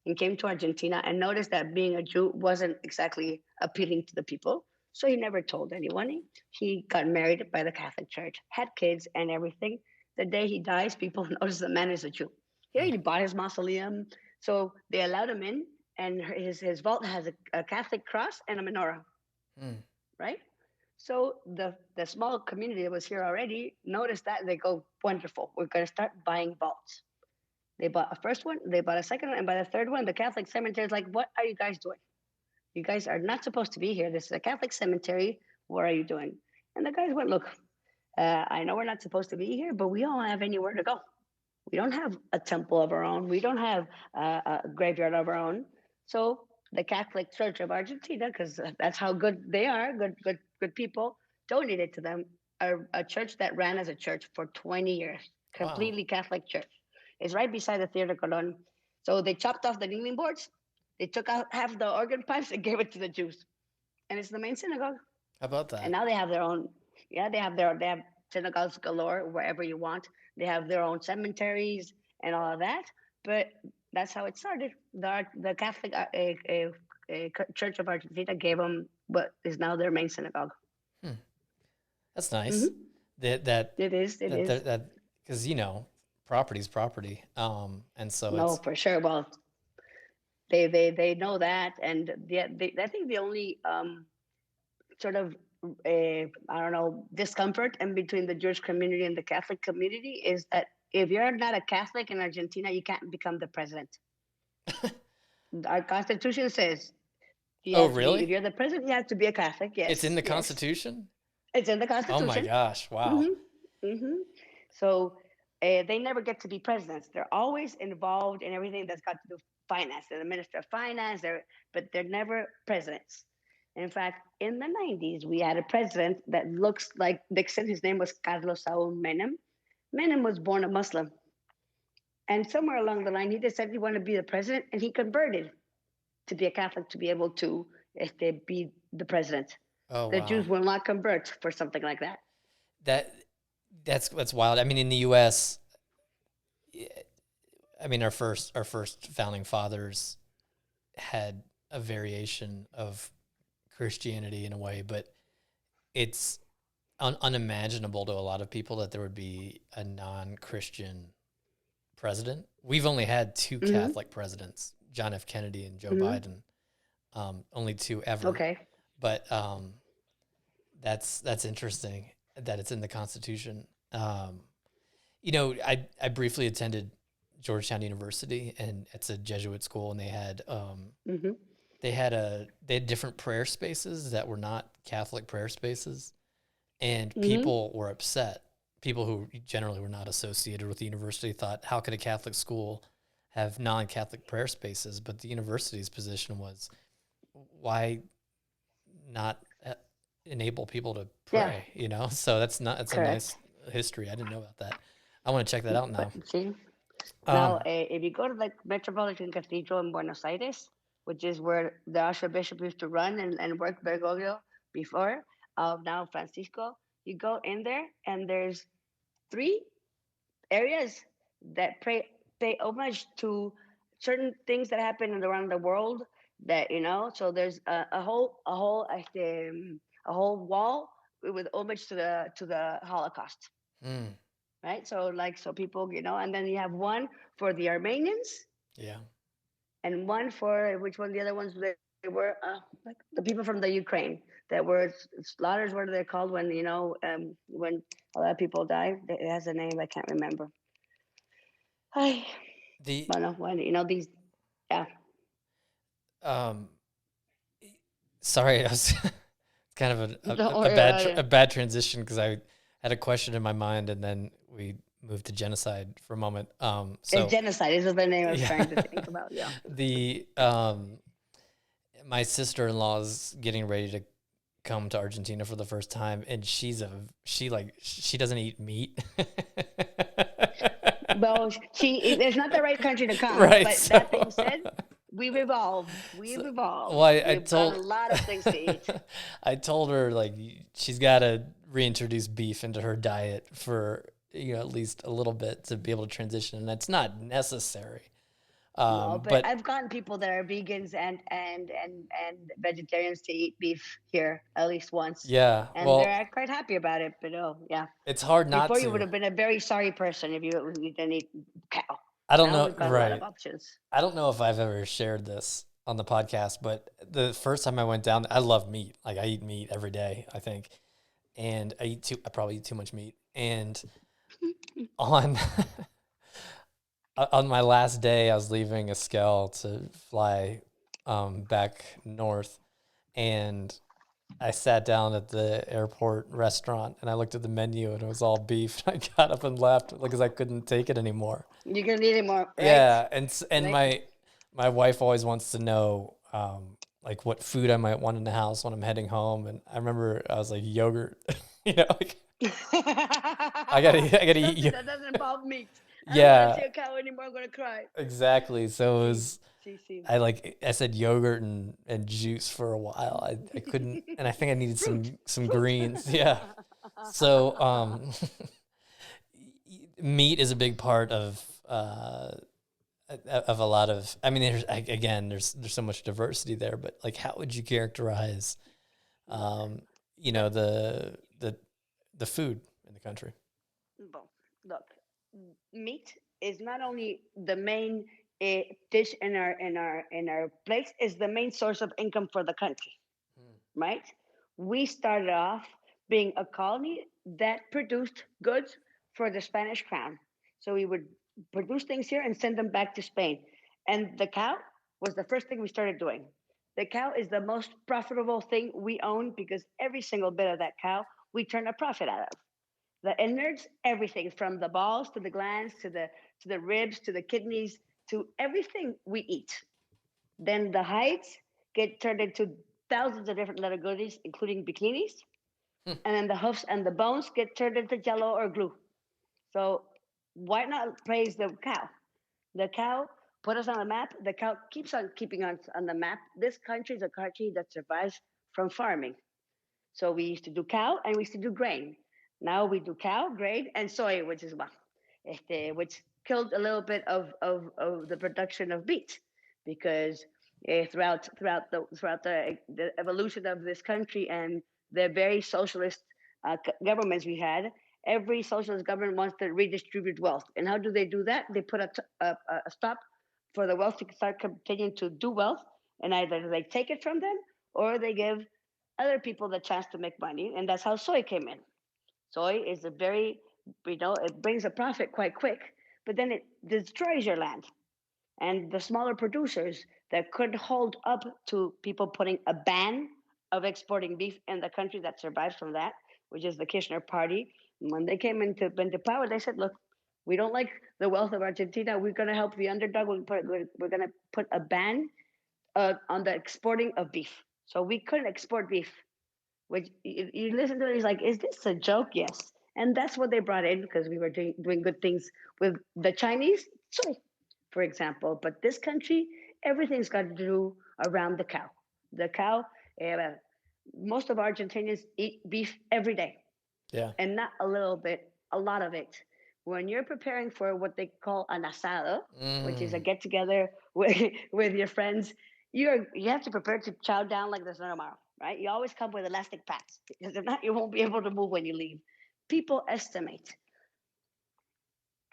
and came to Argentina and noticed that being a Jew wasn't exactly appealing to the people. So he never told anyone. He got married by the Catholic Church, had kids and everything. The day he dies, people notice the man is a Jew. He Hmm. already bought his mausoleum, so they allowed him in, and his vault has a Catholic cross and a menorah, Hmm. right? So the small community that was here already noticed that, and they go, wonderful, we're going to start buying vaults. They bought a first one, they bought a second one, and by the third one, the Catholic cemetery is like, what are you guys doing? You guys are not supposed to be here. This is a Catholic cemetery. What are you doing? And the guys went, look, I know we're not supposed to be here, but we don't have anywhere to go. We don't have a temple of our own. We don't have a graveyard of our own. So the Catholic Church of Argentina, because that's how good they are, good people, donated to them a church that ran as a church for 20 years, Wow. completely Catholic church. It's right beside the Theater Colon. So they chopped off the kneeling boards. They took out half the organ pipes and gave it to the Jews, and it's the main synagogue. How about And that? now they have their own. Yeah, they have synagogues galore wherever you want. They have their own cemeteries and all of that. But that's how it started. The Catholic Church of Argentina gave them what is now their main synagogue. Hmm. That's nice. Hmm. That that It is. It is. that because property's property. And so No, it's for sure. Well, they know that, and I think the only sort of I don't know, discomfort in between the Jewish community and the Catholic community is that if you're not a Catholic in Argentina, you can't become the president. Our constitution says you oh have to be, really? if you're the president, you have to be a Catholic. It's in Yes, the yes, Constitution? it's in the Oh my constitution. gosh! Wow. Hmm. Hmm. So they never get to be presidents. They're always involved in everything that's got to do with finance. They're the minister of finance. But they're never presidents. In fact, in the 90s, we had a president that looks like Nixon. His name was Carlos Saul Menem. Menem was born a Muslim. And somewhere along the line, he decided he wanted to be the president, and he converted to be a Catholic to be able to be the president. Oh The wow. Jews will not convert for something like that. That that's wild. I mean, in the U.S., I mean, our first founding fathers had a variation of Christianity in a way, but it's unimaginable to a lot of people that there would be a non-Christian president. We've only had two Mm-hmm. Catholic presidents, John F. Kennedy and Joe Mm-hmm. Biden, only two ever. Okay. But that's interesting that it's in the Constitution. I briefly attended Georgetown University, and it's a Jesuit school, and Mm-hmm. they had different prayer spaces that were not Catholic prayer spaces, and Mm-hmm. people were upset. People who generally were not associated with the university thought, how could a Catholic school have non-Catholic prayer spaces? But the university's position was, why not enable people to Yeah. pray? So that's a Correct. nice history. I didn't know about that. I want to check that out But now. see, now Um, if you go to the Metropolitan Cathedral in Buenos Aires, which is where the Archbishop used to run and work Bergoglio before, now Francisco, you go in there and there's three areas that pay homage to certain things that happen around the world that so there's a whole wall with homage to the Holocaust, mm, right? So like so people and then you have one for the Armenians yeah. and one for which one the other ones they were like the people from the Ukraine that were slaughters. What are they called when when a lot of people die? It has a name I can't remember. I The Well, no, when these, yeah. um, sorry, I was it's kind of Don't worry about a it. bad transition because I had a question in my mind and then we moved to genocide for a moment. It's So genocide. This is the name I was yeah, trying to think about. Yeah. the my sister in law is getting ready to come to Argentina for the first time, and she doesn't eat meat. Well, it's not the right country to come. Right. But So, that being said, we've evolved. We've so evolved. well, I We've got a told lot of things to eat. I told her like she's got to reintroduce beef into her diet for at least a little bit to be able to transition, and that's not necessary. No, but But I've gotten people that are vegans and vegetarians to eat beef here at least once, yeah, and well, they're quite happy about it. But yeah, it's hard not before you would to. have been a very sorry person if you didn't eat cow. I don't Now know, we've got a lot of right? options. I don't know if I've ever shared this on the podcast, but the first time I went down, I love meat. Like I eat meat every day, I think, and I probably eat too much meat. And on on my last day, I was leaving Esquel to fly back north, and I sat down at the airport restaurant and I looked at the menu and it was all beef. I got up and left because I couldn't take it anymore. You're gonna need it more, right? Yeah, and Like, my wife always wants to know like what food I might want in the house when I'm heading home. And I remember I was like yogurt, like I gotta eat something you. that doesn't involve meat. I don't want to Yeah, see a cow anymore. I'm gonna cry. exactly. So it See, was see. I said yogurt and juice for a while. I couldn't, and I think I needed Fruit, some fruit. greens. Yeah. So meat is a big part of a lot of. I mean, there's so much diversity there, but like, how would you characterize, Look, um, the the food in the country? well, look, meat is not only the main dish in our place, is the main source of income for the country, Hmm. right? We started off being a colony that produced goods for the Spanish crown. So we would produce things here and send them back to Spain. And the cow was the first thing we started doing. The cow is the most profitable thing we own because every single bit of that cow we turn a profit out of. The innards, everything from the balls to the glands to the ribs to the kidneys to everything we eat. Then the hides get turned into thousands of different leather goodies, including bikinis. Hmm. And then the hoofs and the bones get turned into jello or glue. So why not praise the cow? The cow put us on the map. The cow keeps on keeping us on the map. This country is a country that survives from farming. So we used to do cow and we used to do grain. Now we do cow, grain, and soy, which is which killed a little bit of the production of meat, because throughout the evolution of this country and the very socialist governments we had, every socialist government wants to redistribute wealth. And how do they do that? They put a stop for the wealth to start continuing to do wealth, and either they take it from them or they give other people the chance to make money, and that's how soy came in. Soy is a very, it brings a profit quite quick, but then it destroys your land. And the smaller producers that could hold up to people putting a ban of exporting beef in the country that survives from that, which is the Kirchner Party. When they came into power, they said, "Look, we don't like the wealth of Argentina. We're going to help the underdog. We're going to put a ban on the exporting of beef." So we couldn't export beef. Which you listen to it, he's like, "Is this a joke?" Yes, and that's what they brought in because we were doing good things with the Chinese. Soy, for example. But this country, everything's got to do around the cow. The cow, uh, most of Argentinians eat beef every day, Yeah. and not a little bit, a lot of it. When you're preparing for what they call an asado, which is a Mm. get together with your friends, you have to prepare to chow down like there's no tomorrow, right? You always come with elastic packs because if not, you won't be able to move when you leave. People estimate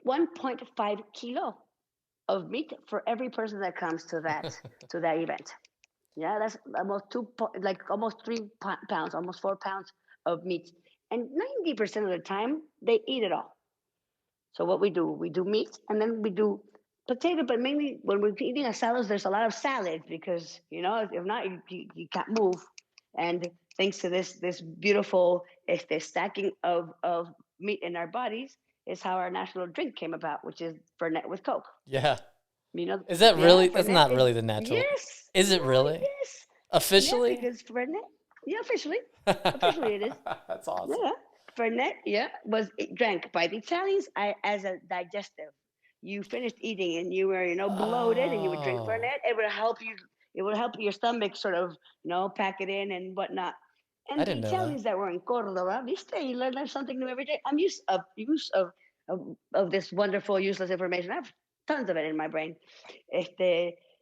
1.5 kilo of meat for every person that comes to that event. Yeah, that's almost like almost 3 pounds, almost 4 pounds of meat, and 90% of the time they eat it all. So what we do meat, and then we do potato. But mainly when we're eating a salad, there's a lot of salad because if not, you can't move. And thanks to this beautiful stacking of meat in our bodies is how our national drink came about, which is Fernet with Coke. Yeah. You know, Is that yeah, really? That's Fernet not is really the natural. yes, Is it no, really? yes, yeah, Officially? because Fernet, yeah, officially it is. That's awesome. Yeah, Fernet, yeah, was drank by the Italians as a digestive. You finished eating and you were, bloated, and you would drink Oh, Fernet. It would help you. It would help your stomach sort of, pack it in and whatnot. I And the didn't know that. Italians that were in Cordoba, viste, you learn something new every day. I'm used of use of this wonderful useless information. I have tons of it in my brain.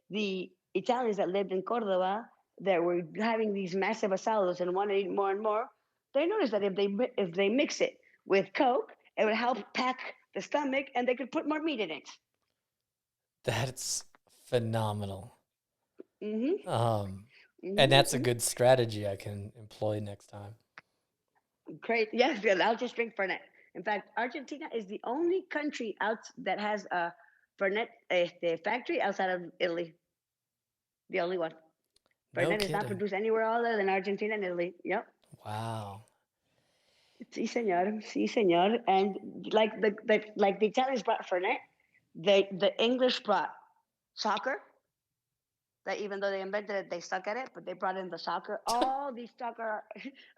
The Italians that lived in Cordoba that were having these massive asados and wanted to eat more and more, they noticed that if they mix it with Coke, it would help pack the stomach and they could put more meat in it. That's phenomenal. Mm-hmm. Um, and Mm-hmm. that's a good strategy I can employ next time. Great. Yes, good. I'll just drink Fernet. In fact, Argentina is the only country out that has a Fernet factory outside of Italy. The only one. No Fernet is not kidding. produced anywhere other than Argentina and Italy. Yep. Wow. Sí, señor. Sí, señor. And like the Italians brought Fernet, the English brought soccer. That even though they invented it, they suck at it, but they brought in the soccer. All these soccer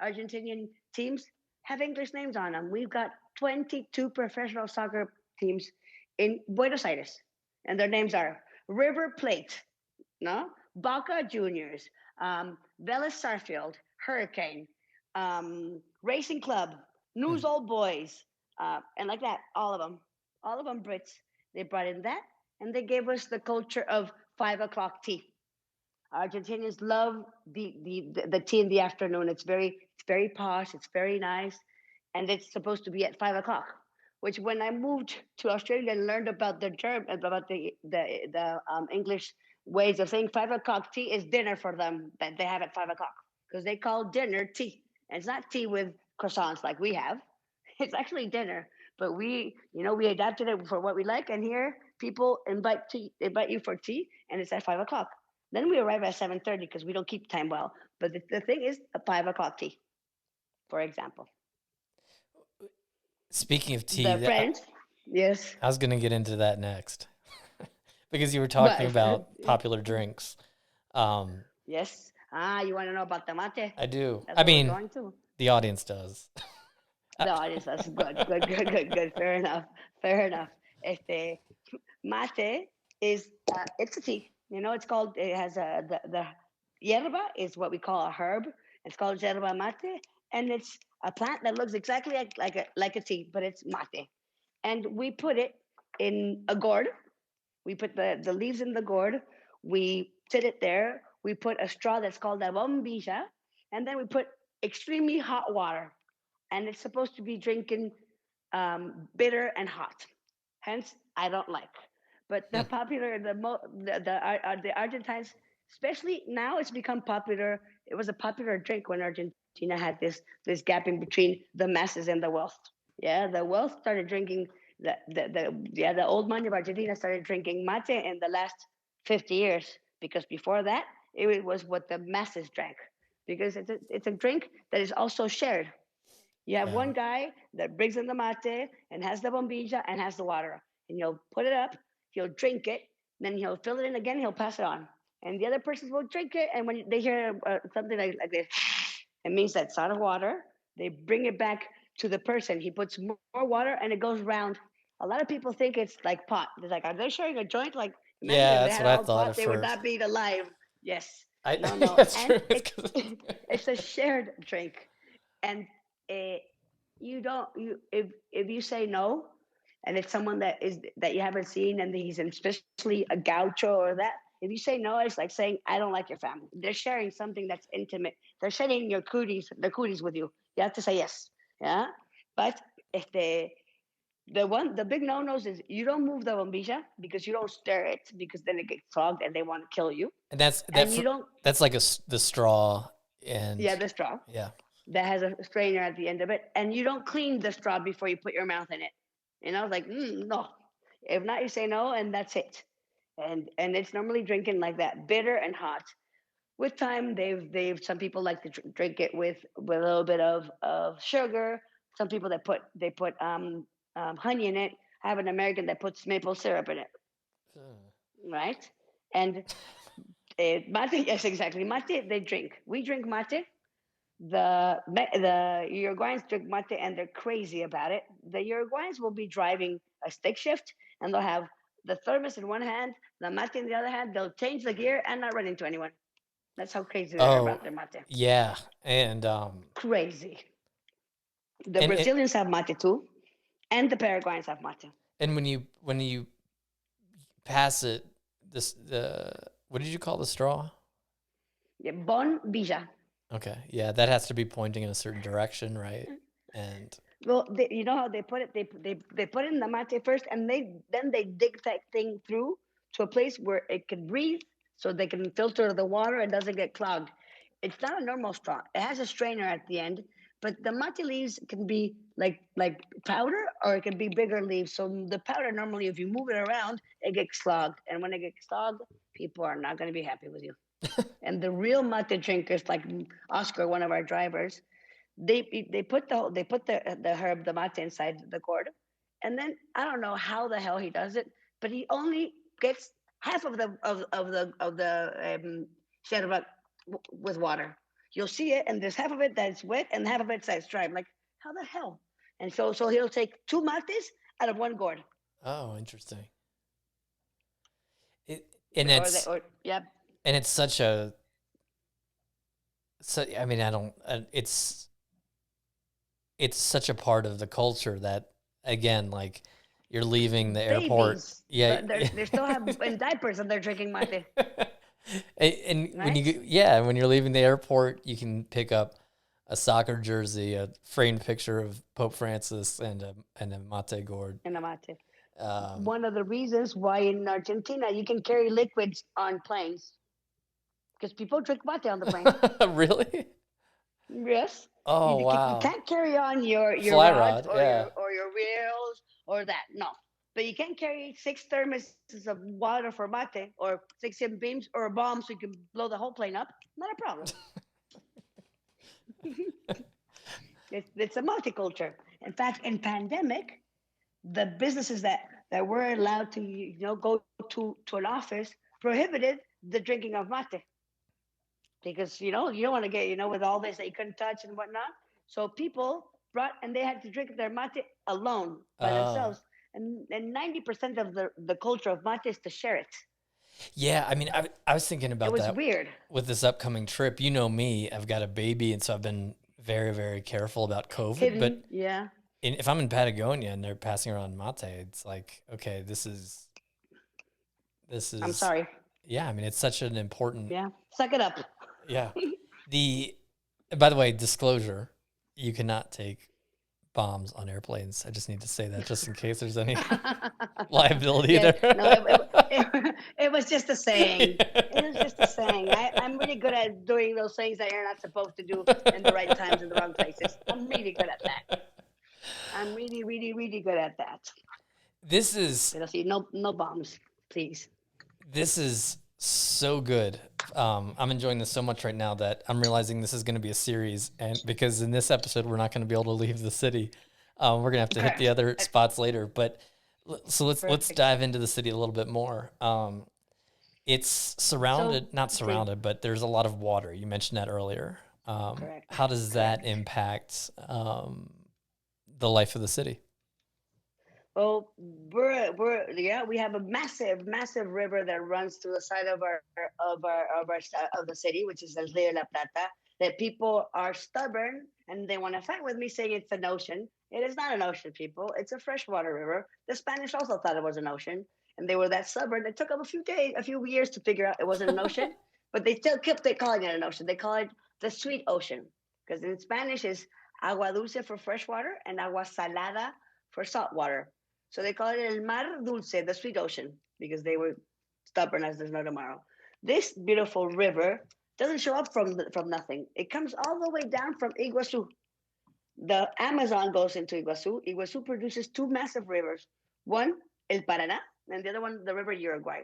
Argentinian teams have English names on them. We've got 22 professional soccer teams in Buenos Aires, and their names are River Plate, no, Boca Juniors, Vélez Sarsfield, Hurricane, Racing Club, Hmm. News Old Boys, and like that, all of them Brits. They brought in that, and they gave us the culture of 5 o'clock tea. Argentinians love the tea in the afternoon. It's very posh. It's very nice, and it's supposed to be at 5 o'clock. Which when I moved to Australia and learned about the term about the English ways of saying 5 o'clock tea is dinner for them that they have at 5 o'clock because they call dinner tea, and it's not tea with croissants like we have. It's actually dinner, but we adapted it for what we like, and here people invite you for tea, and it's at 5 o'clock. Then we arrive at 7:30 because we don't keep time well. But the thing is a 5 o'clock tea, for example. Speaking of tea, The French, yes. I was going to get into that next because you were talking But about popular drinks. Um, yes. You want to know about the mate? I do. That's I what we're mean, going to. the audience does. The audience, that's good, good, good, good, good. Fair enough. Fair enough. Este mate is it's a tea. You know, it's called. It has the yerba is what we call a herb. It's called yerba mate, and it's a plant that looks exactly like a tea, but it's mate. And we put it in a gourd. We put the leaves in the gourd. We sit it there. We put a straw that's called a bombilla, and then we put extremely hot water. And it's supposed to be drinking bitter and hot. Hence, I don't like. But the popular, the Argentines, especially now, it's become popular. It was a popular drink when Argentina had this gap in between the masses and the wealth. Yeah, the wealth started drinking the old money of Argentina started drinking mate in the last 50 years because before that it was what the masses drank because it's a drink that is also shared. You have one Oh, guy that brings in the mate and has the bombilla and has the water. And he'll put it up, he'll drink it, then he'll fill it in again, he'll pass it on. And the other persons will drink it. And when they hear something like this, it means that it's out of water. They bring it back to the person. He puts more water and it goes round. A lot of people think it's like pot. They're like, are they sharing a joint? Like, imagine if yeah, they that's had what I all thought pot, at they would first. not be alive. Yes. I No, no. that's And true. It's 'cause it's a shared drink. And uh, you don't you if you say no and it's someone that you haven't seen and he's especially a gaucho or that, if you say no, it's like saying I don't like your family. They're sharing something that's intimate. They're sharing their cooties with you. You have to say yes. Yeah. But if the big no-nos is you don't move the bombilla because you don't stir it because then it gets clogged and they want to kill you. and And you don't that's like the straw yeah, and the straw yeah. that has a strainer at the end of it, and you don't clean the straw before you put your mouth in it. And I was like, no. If not, you say no, and that's it. And it's normally drinking like that, bitter and hot. With time, they've some people like to drink it with a little bit of sugar. Some people they put honey in it. I have an American that puts maple syrup in it, right? And mate, yes, exactly. Mate, they drink. We drink mate. The Uruguayans drink mate and they're crazy about it. The Uruguayans will be driving a stick shift and they'll have the thermos in one hand, the mate in the other hand. They'll change the gear and not run into anyone. That's how crazy they are Oh, about their mate. yeah, Crazy. The and it Brazilians have mate too, and the Paraguayans have mate. and when you pass it, this the what did you call the straw? Yeah, bon bija. Okay, yeah, that has to be pointing in a certain direction, right? And Well, you know how they put it? They put it in the mate first, and they dig that thing through to a place where it can breathe, so they can filter the water and doesn't get clogged. It's not a normal straw. It has a strainer at the end, but the mate leaves can be like powder, or it can be bigger leaves. So the powder normally, if you move it around, it gets clogged, and when it gets clogged, people are not going to be happy with you. And the real mate drinkers, like Oscar, one of our drivers, they put the herb the mate inside the gourd, and then I don't know how the hell he does it, but he only gets half of the sherbet with water. You'll see it, and there's half of it that's wet, and half of it that's dry. I'm like, how the hell? And so he'll take two mates out of one gourd, oh, interesting. It or they or yeah. and it's such a so I mean I don't it's such a part of the culture that again like you're leaving the airport, Babies, yeah. they still have in diapers and they're drinking mate, And when right? yeah, when you're leaving the airport, you can pick up a soccer jersey, a framed picture of Pope Francis, and a mate gourd. In a mate. Um, One of the reasons why in Argentina you can carry liquids on planes because people drink mate on the plane. really? Yes, Oh you wow, can't carry on your fly rods rod, yeah. or your wheels or that. No, but you can carry six thermoses of water for mate or six beams or a bomb so you can blow the whole plane up. Not a problem. It's a multiculture. In fact, in pandemic, the businesses that were allowed to go to an office prohibited the drinking of mate because you don't want to get with all this that you couldn't touch and whatnot. So people brought and they had to drink their mate alone by Oh, themselves, and 90% of the culture of mate is to share it. Yeah, I mean, I was thinking It about was that weird. with this upcoming trip. You know me, I've got a baby, and so I've been very, very careful about COVID. But Hidden, yeah. if I'm in Patagonia and they're passing around mate, it's like, okay, this I'm is, sorry. yeah. I mean, it's such an important, Yeah. Suck it up. yeah. The By the way, disclosure: you cannot take bombs on airplanes. I just need to say that just in case there's any liability Yes. there. No, it was just a saying. It was just a saying. I'm really good at doing those things that you're not supposed to do in the right times in the wrong places. I'm really good at that. I'm really, really, really good at that. This is Pero sí, no, no bombs, please. this is so good. I'm enjoying this so much right now that I'm realizing this is going to be a series, and because in this episode we're not going to be able to leave the city, we're going to have to hit the Correct. other spots later. But so let's Perfect. dive into the city a little bit more. It's So, surrounded, not see, surrounded, but there's a lot of water. You mentioned that earlier. correct, How does that correct. impact the life of the city? Well, yeah, we have a massive, massive river that runs through the side of the city, which is El Rio La Plata. That people are stubborn and they want to fight with me, saying it's an ocean. It is not an ocean, people. It's a freshwater river. The Spanish also thought it was an ocean, and they were that stubborn. It took them a few days, a few years to figure out it wasn't an ocean, but they still kept calling it an ocean. They call it the sweet ocean because in Spanish is agua dulce for freshwater and agua salada for saltwater. So they call it El Mar Dulce, the sweet ocean, because they were stubborn as there's no tomorrow. This beautiful river doesn't show up from nothing. It comes all the way down from Iguazu. The Amazon goes into Iguazu. Iguazu produces two massive rivers. One, El Paraná, and the other one, the river Uruguay.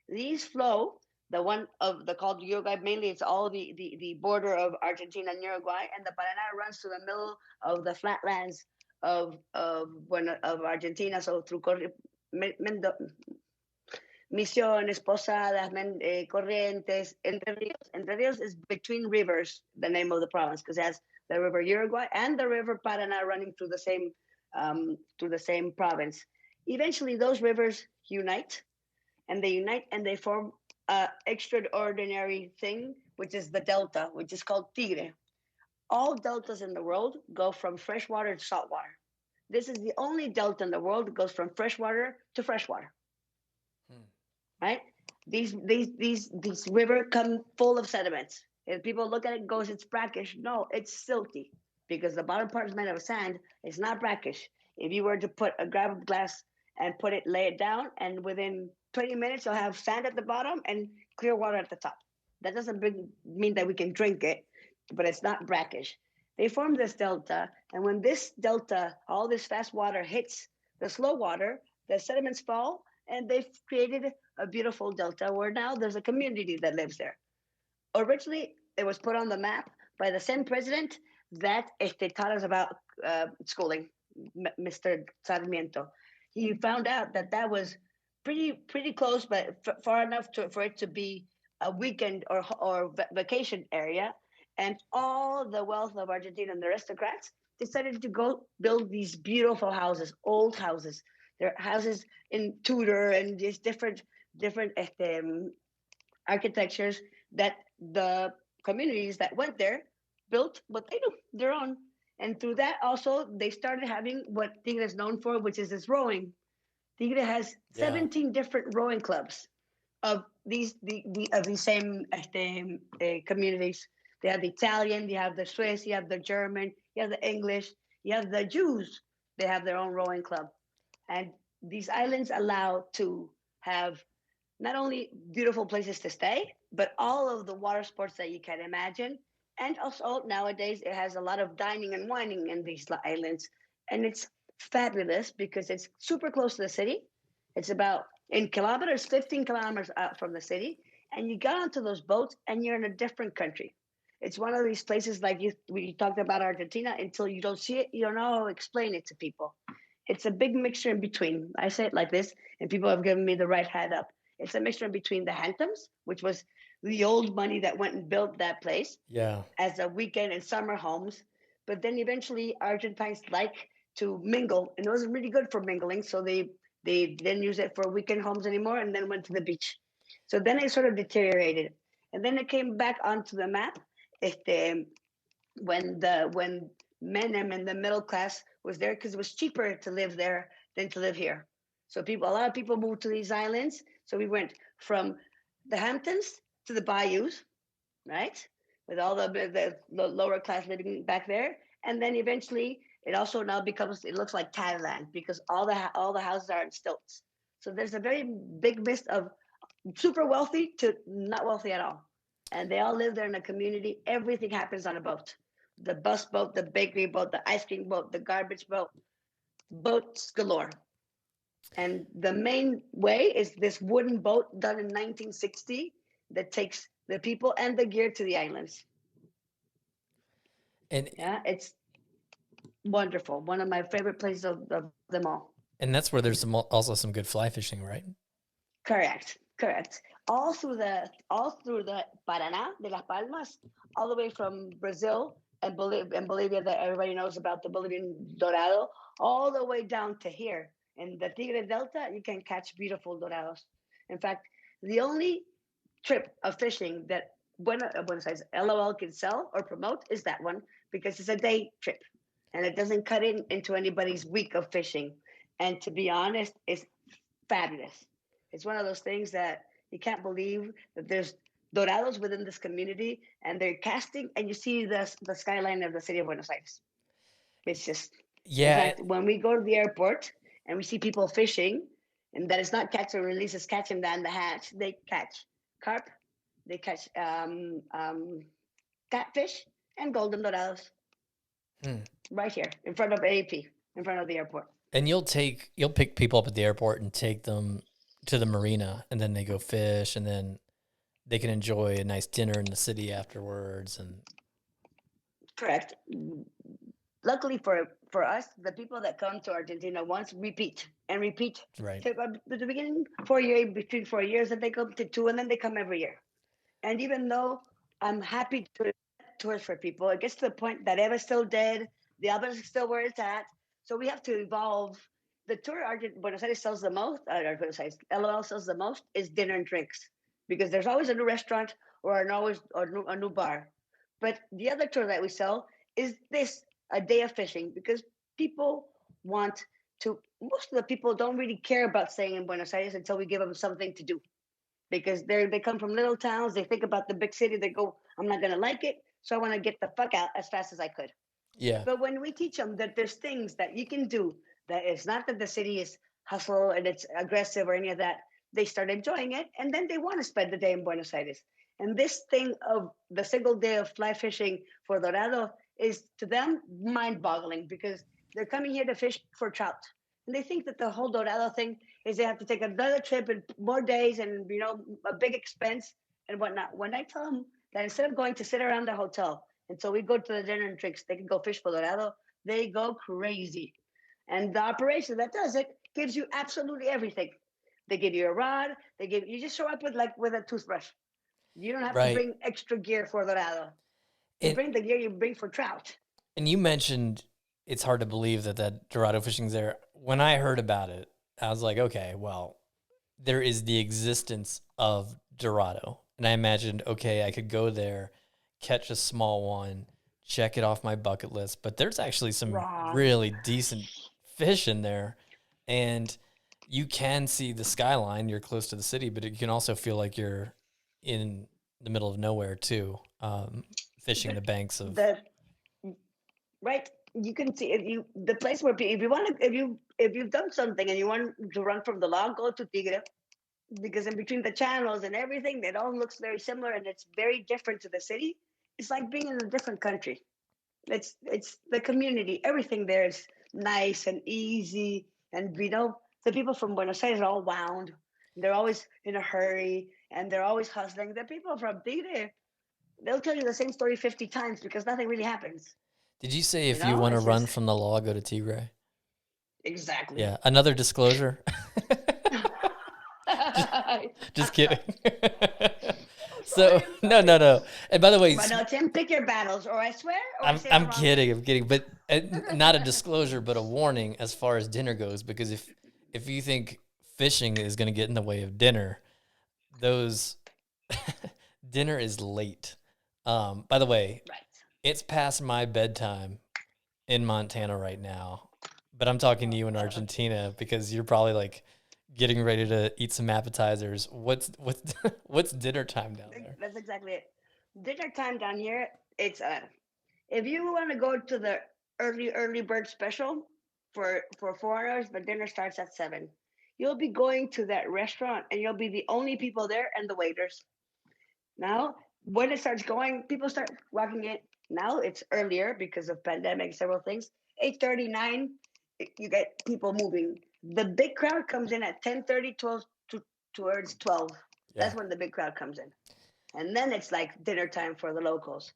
These flow. The one of the called Uruguay mainly, it's all the border of Argentina and Uruguay, and the Paraná runs through the middle of the flatlands of Argentina. So through Misiones, Posadas, Corrientes, Entre Rios. Entre Rios is between rivers, the name of the province, because it has the river Uruguay and the river Paraná running through the same province. Eventually, those rivers unite and they form an extraordinary thing, which is the delta, which is called Tigre. All deltas in the world go from freshwater to saltwater. This is the only delta in the world that goes from freshwater to freshwater. Hmm. Right? These river come full of sediments. If people look at it and goes, it's brackish. No, it's silty because the bottom part is made of sand. It's not brackish. If you were to grab a glass and lay it down, and within 20 minutes you'll have sand at the bottom and clear water at the top. That doesn't mean that we can drink it, but it's not brackish. They form this delta, and when this delta, all this fast water hits the slow water, the sediments fall, and they've created a beautiful delta where now there's a community that lives there. Originally, it was put on the map by the same president that taught us about schooling, Mr. Sarmiento. He found out that that was pretty close, but far enough for it to be a weekend or vacation area. And all the wealth of Argentina and the aristocrats decided to go build these beautiful houses, old houses. They're houses in Tudor and just different architectures that the communities that went there built what they do, their own. And through that, also, they started having what Tigre is known for, which is this rowing. Tigre has 17 different rowing clubs of these same communities. They have the Italian, you have the Swiss, you have the German, you have the English, you have the Jews. They have their own rowing club. And these islands allow to have not only beautiful places to stay, but all of the water sports that you can imagine. And also nowadays it has a lot of dining and wining in these islands. And it's fabulous because it's super close to the city. It's about in kilometers, 15 kilometers out from the city. And you get onto those boats and you're in a different country. It's one of these places like we talked about Argentina. Until you don't see it, you don't know how to explain it to people. It's a big mixture in between. I say it like this, and people have given me the right hand up. It's a mixture in between the Hamptons, which was the old money that went and built that place as a weekend and summer homes. But then eventually Argentines like to mingle, and it wasn't really good for mingling. So they They didn't use it for weekend homes anymore, and then went to the beach. So then it sort of deteriorated, and then it came back onto the map. Este, when Menem and the middle class was there, because it was cheaper to live there than to live here. So a lot of people moved to these islands. So we went from the Hamptons to the bayous, right? With all the lower class living back there, and then eventually it also now becomes, it looks like Thailand because all the houses are in stilts. So there's a very big mix of super wealthy to not wealthy at all, and they all live there in a community. Everything happens on a boat: the bus boat, the bakery boat, the ice cream boat, the garbage boat, boats galore. And the main way is this wooden boat done in 1960 that takes the people and the gear to the islands. And Yeah, it's wonderful. One of my favorite places of them all. and that's where there's also some good fly fishing, right? Correct, correct. All through the Paraná de las Palmas, all the way from Brazil and Bolivia that everybody knows about, the Bolivian Dorado, all the way down to here in the Tigre Delta, you can catch beautiful Dorados. In fact, the only trip of fishing that Buenos Aires LOL can sell or promote is that one, because it's a day trip and it doesn't cut into anybody's week of fishing. And to be honest, it's fabulous. It's one of those things that you can't believe that there's Dorados within this community, and they're casting, and you see the skyline of the city of Buenos Aires. It's just, in Yeah, fact, when we go to the airport and we see people fishing, and that is not catch and release, it's catch them down the hatch. They catch carp, they catch catfish, and golden Dorados hmm. right here in front of AAP, in front of the airport. And you'll pick people up at the airport and take them to the marina, and then they go fish, and then they can enjoy a nice dinner in the city afterwards. And Correct. Luckily for us, the people that come to Argentina once repeat and repeat. right, At the beginning, 4 years, between 4 years, and they come to two, and then they come every year. And even though I'm happy to tours for people, it gets to the point that Eva's still dead, the Albert's is still where it's at. So we have to evolve. The tour Buenos Aires sells the most, Buenos Aires, LOL sells the most, is dinner and drinks, because there's always a new restaurant or a new bar. But the other tour that we sell is this, a day of fishing, because people want to. Most of the people don't really care about staying in Buenos Aires until we give them something to do, because they come from little towns. They think about the big city. They go, I'm not gonna like it, so I want to get the fuck out as fast as I could. yeah, But when we teach them that there's things that you can do, that it's not that the city is hustle and it's aggressive or any of that, they start enjoying it, and then they want to spend the day in Buenos Aires. And this thing of the single day of fly fishing for Dorado is to them mind-boggling, because they're coming here to fish for trout, and they think that the whole Dorado thing is they have to take another trip and more days and a big expense and whatnot. When I tell them that instead of going to sit around the hotel until we go to the dinner and drinks, they can go fish for Dorado, they go crazy. And the operation that does it gives you absolutely everything. They give you a rod. You just show up with a toothbrush. You don't have to right. bring extra gear for Dorado. You And bring the gear you bring for trout. and you mentioned it's hard to believe that Dorado fishing's there. When I heard about it, I was like, okay, well, there is the existence of Dorado, and I imagined, okay, I could go there, catch a small one, check it off my bucket list. But there's actually some Wrong. really decent fish in there, and you can see the skyline. You're close to the city, but you can also feel like you're in the middle of nowhere too, fishing The, the banks of. the right. You can see the place where if you want to if you've done something and you want to run from the law, go to Tigre, because in between the channels and everything, it all looks very similar and it's very different to the city. It's like being in a different country. It's the community. Everything there is nice and easy, and the people from Buenos Aires are all wound. They're always in a hurry and they're always hustling. The people from Tigre, they'll tell you the same story 50 times because nothing really happens. Did you say if you want to It's run just from the law, go to Tigray? exactly. Yeah, another disclosure. just, just kidding. So no. And by the way, But no, Tim, pick your battles, or I swear, or I say the I'm wrong kidding. thing. I'm kidding. But not a disclosure, but a warning as far as dinner goes. Because if you think fishing is going to get in the way of dinner, those dinner is late. By the way, Right. it's past my bedtime in Montana right now, but I'm talking to you in Argentina because you're probably like getting ready to eat some appetizers. What's what's dinner time down there? That's exactly it. Dinner time down here, it's if you want to go to the early bird special for 4 hours, but dinner starts at 7. You'll be going to that restaurant and you'll be the only people there and the waiters. Now, when it starts going, people start walking in. Now it's earlier because of pandemic, several things. 8:39, you get people moving. The big crowd comes in at 10:30, 12 towards 12. Yeah. That's when the big crowd comes in. And then it's like dinner time for the locals.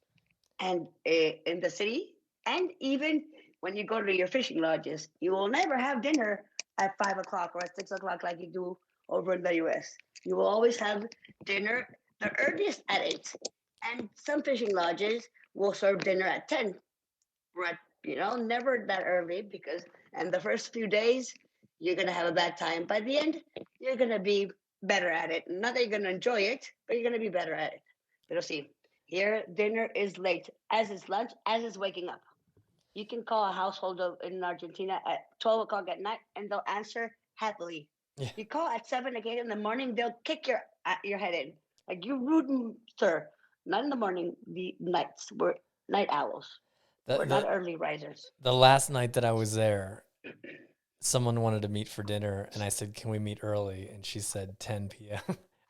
And in the city, and even when you go to your fishing lodges, you will never have dinner at 5 o'clock or at 6 o'clock like you do over in the US. You will always have dinner the earliest at 8. And some fishing lodges will serve dinner at 10. But, never that early because, and the first few days, you're going to have a bad time. By the end, you're going to be better at it. Not that you're going to enjoy it, but you're going to be better at it. But see, here, dinner is late, as is lunch, as is waking up. You can call a household in Argentina at 12 o'clock at night and they'll answer happily. Yeah. You call at 7 again in the morning, they'll kick your head in. Like, you rude, sir. Not in the morning, the nights. We're night owls. The We're not the early risers. the last night that I was there, someone wanted to meet for dinner, and I said, "Can we meet early?" And she said 10 p.m.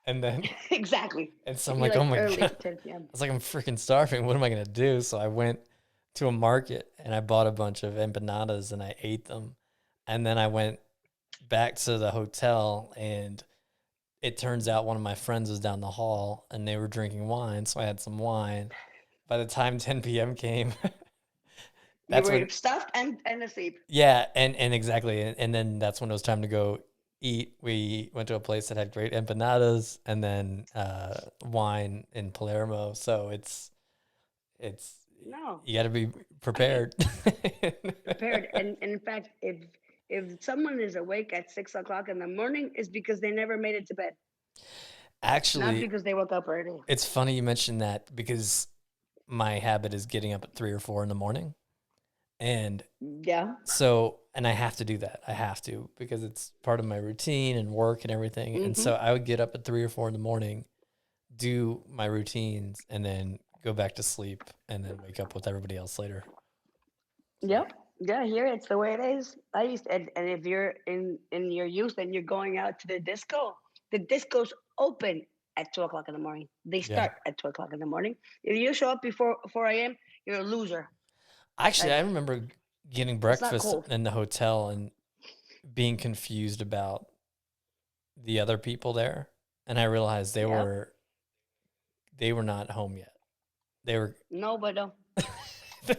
And then, Exactly. and so If I'm you like, "Oh like my early, god!" 10 p.m. I was like, "I'm freaking starving. What am I gonna do?" So I went to a market and I bought a bunch of empanadas and I ate them, and then I went back to the hotel and it turns out one of my friends was down the hall and they were drinking wine, so I had some wine. By the time 10 p.m. came, You that's were when stuffed and asleep. yeah, and exactly, and then that's when it was time to go eat. We went to a place that had great empanadas and then wine in Palermo. So it's No, you got to be prepared. prepared. And in fact, if someone is awake at 6 o'clock in the morning, it's because they never made it to bed, not Actually, because they woke up early. it's funny you mentioned that because my habit is getting up at 3 or 4 in the morning, and Yeah. so and I have to do that. I have to because it's part of my routine and work and everything. And Mm-hmm. so I would get up at 3 or 4 in the morning, do my routines, and then go back to sleep, and then wake up with everybody else later. So Yep. Yeah, here it's the way it is. And if you're in your youth and you're going out to the discos open at 2 o'clock in the morning. They yeah, start at 2 o'clock in the morning. If you show up before 4 a.m., you're a loser. actually, I Like, remember getting it's not breakfast cool. in the hotel and being confused about the other people there, and I realized Yeah. they were not home yet. They were No, but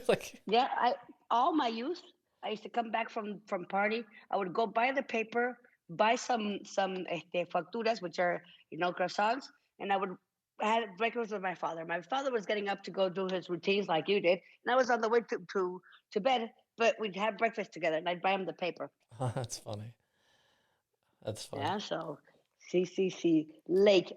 like, yeah, I all my youth, I used to come back from party. I would go buy the paper, buy some facturas, which are croissants, and I would had breakfast with my father. My father was getting up to go do his routines like you did, and I was on the way to bed. But we'd have breakfast together, and I'd buy him the paper. oh, that's funny. That's Yeah, funny. so see, late,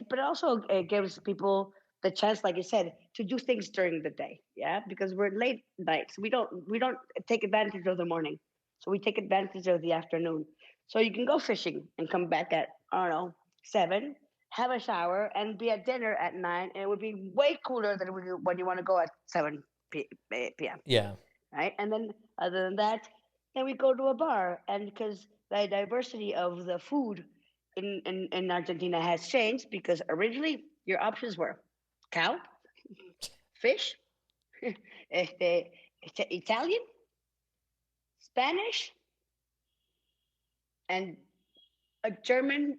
but also it gives people the chance, like you said, to do things during the day. Yeah, because we're late nights. We don't take advantage of the morning, so we take advantage of the afternoon. So you can go fishing and come back at, I don't know, 7, have a shower, and be at dinner at 9, and it would be way cooler than when you want to go at 7 p.m. Yeah. Right? And then other than that, then we go to a bar, and because the diversity of the food in Argentina has changed, because originally your options were cow, fish, este, Italian, Spanish, and a German,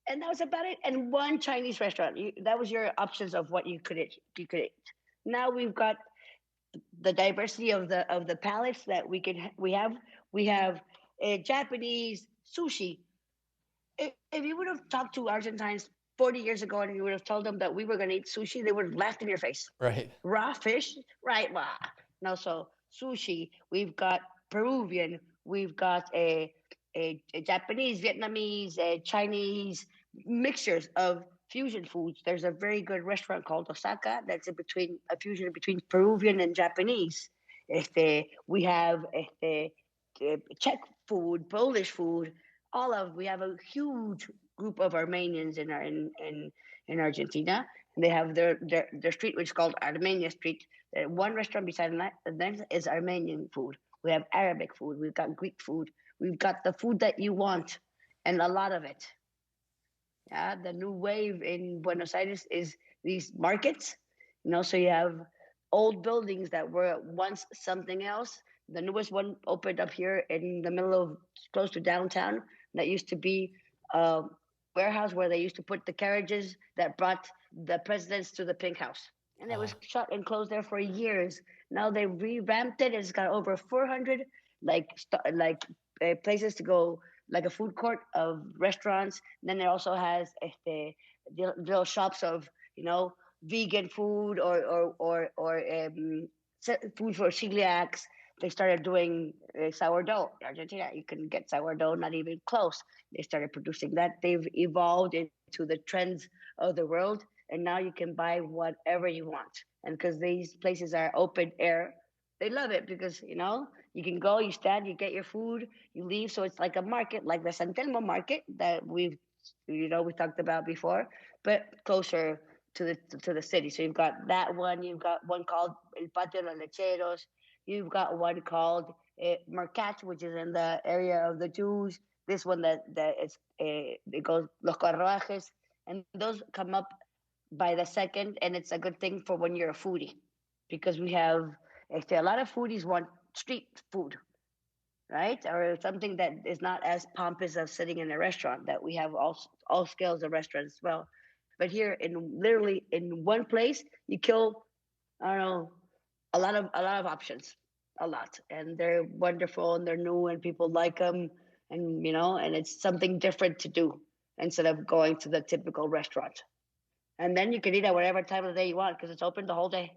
and that was about it. And one Chinese restaurant. That was your options of what you could eat. You could eat. Now we've got the diversity of the palates that we have Japanese sushi. If you would have talked to Argentines 40 years ago and you would have told them that we were going to eat sushi, they would have laughed in your face. Right. Raw fish, right? No, so sushi. We've got Peruvian. We've got Japanese, Vietnamese, Chinese mixtures of fusion foods. There's a very good restaurant called Osaka that's a fusion between Peruvian and Japanese. We have Czech food, Polish food. We have a huge group of Armenians in Argentina, and they have their street, which is called Armenia Street. One restaurant beside the next is Armenian food. We have Arabic food. We've got Greek food. We've got the food that you want, and a lot of it. Yeah, the new wave in Buenos Aires is these markets. So you have old buildings that were once something else. The newest one opened up here in the middle of close to downtown. That used to be a warehouse where they used to put the carriages that brought the presidents to the Pink House. And it was shut and closed there for years. Now they revamped it. It's got over 400 places to go, like a food court of restaurants. And then it also has little shops of vegan food or food for celiacs. They started doing sourdough in Argentina. You couldn't get sourdough, not even close. They started producing that. They've evolved into the trends of the world, and now you can buy whatever you want. And because these places are open air, they love it because you can go, you stand, you get your food, you leave. So it's like a market, like the San Telmo market that we talked about before, but closer to the city. So you've got that one. You've got one called El Patio de los Lecheros. You've got one called Mercat, which is in the area of the Jews. This one that it goes Los Carruajes, and those come up by the second, and it's a good thing for when you're a foodie, because we have a lot of foodies want street food, right? Or something that is not as pompous as sitting in a restaurant. That we have all scales of restaurants as well. But here, literally in one place, you kill, I don't know, a lot of options, a lot, and they're wonderful and they're new and people like them, and and it's something different to do instead of going to the typical restaurant. And then you can eat at whatever time of the day you want because it's open the whole day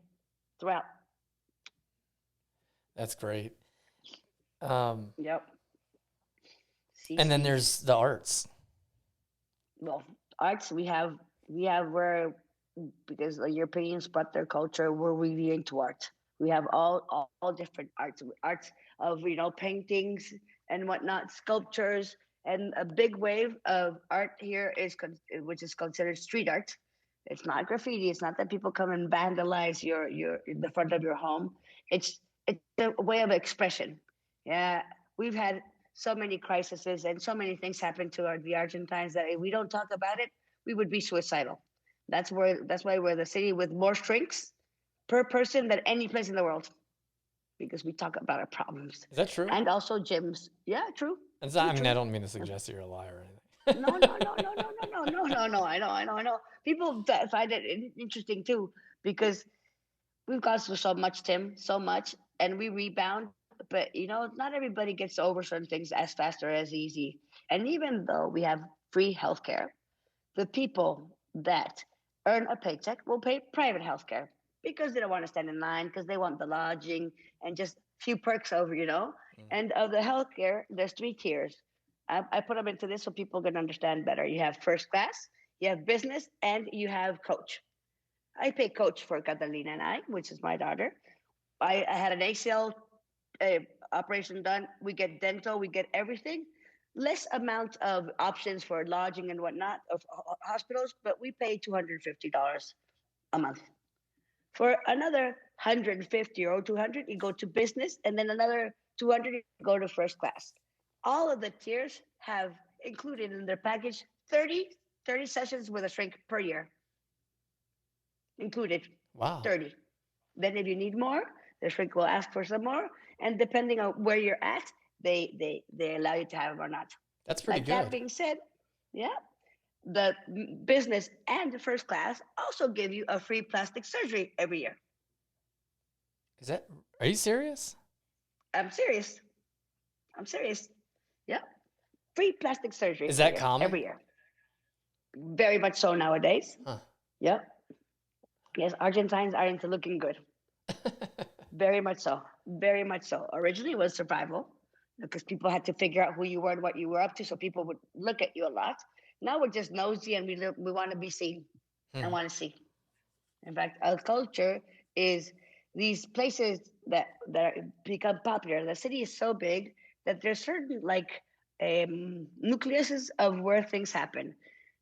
throughout. That's great. Um, Yep. See, and then see. there's the arts. Well, arts we have where, because the Europeans brought their culture, we're really into art. We have all different arts of paintings and whatnot, sculptures, and a big wave of art here which is considered street art. It's not graffiti. It's not that people come and vandalize your the front of your home. It's a way of expression. Yeah, we've had so many crises and so many things happen to the Argentines that if we don't talk about it, we would be suicidal. That's why we're the city with more shrinks per person than any place in the world, because we talk about our problems. Is that true? And also gyms. Yeah, true. It's True, not, I mean, I true. don't mean to suggest that you're a liar or anything. No, no, no, no, no, no, no, no, no, no. I know. People find it interesting too, because we've gone through so much, Tim, so much, and we rebound. But not everybody gets over certain things as fast or as easy. And even though we have free healthcare, the people that earn a paycheck will pay private healthcare because they don't want to stand in line, because they want the lodging and just few perks over. And of the healthcare, there's three tiers. I put them into this so people can understand better. You have first class, you have business, and you have coach. I pay coach for Catalina and I, which is my daughter. I had an ACL operation done. We get dental, we get everything. Less amount of options for lodging and whatnot of hospitals, but we pay $250 a month. For another 150 or 200, you go to business, and then another 200, you go to first class. All of the tiers have included in their package 30 sessions with a shrink per year. Included. Wow. 30. Then if you need more, the shrink will ask for some more. And depending on where you're at, they allow you to have them or not. That's pretty Like good. that being said, yeah, the business and the first class also give you a free plastic surgery every year. Are you serious? I'm serious. Yeah. Free plastic surgery. Is that common? Every year. Very much so nowadays. Huh. Yep. Yes, Argentines are into looking good. Very much so. Very much so. Originally it was survival. because people had to figure out who you were and what you were up to, so people would look at you a lot. Now we're just nosy and we want to be seen and Hmm. want to see. In fact, our culture is these places that become popular. The city is so big that there's certain like nucleuses of where things happen.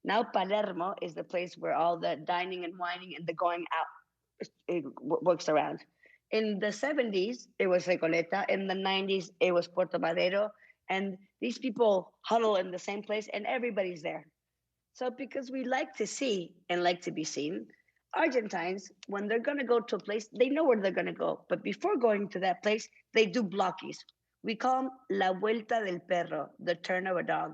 Now Palermo is the place where all the dining and wining and the going out works around. In the 70s, it was Recoleta. In the 90s, it was Puerto Madero. And these people huddle in the same place and everybody's there. So, because we like to see and like to be seen, Argentines, when they're going to go to a place, they know where they're going to go. But before going to that place, they do blockies. We call them la vuelta del perro, the turn of a dog.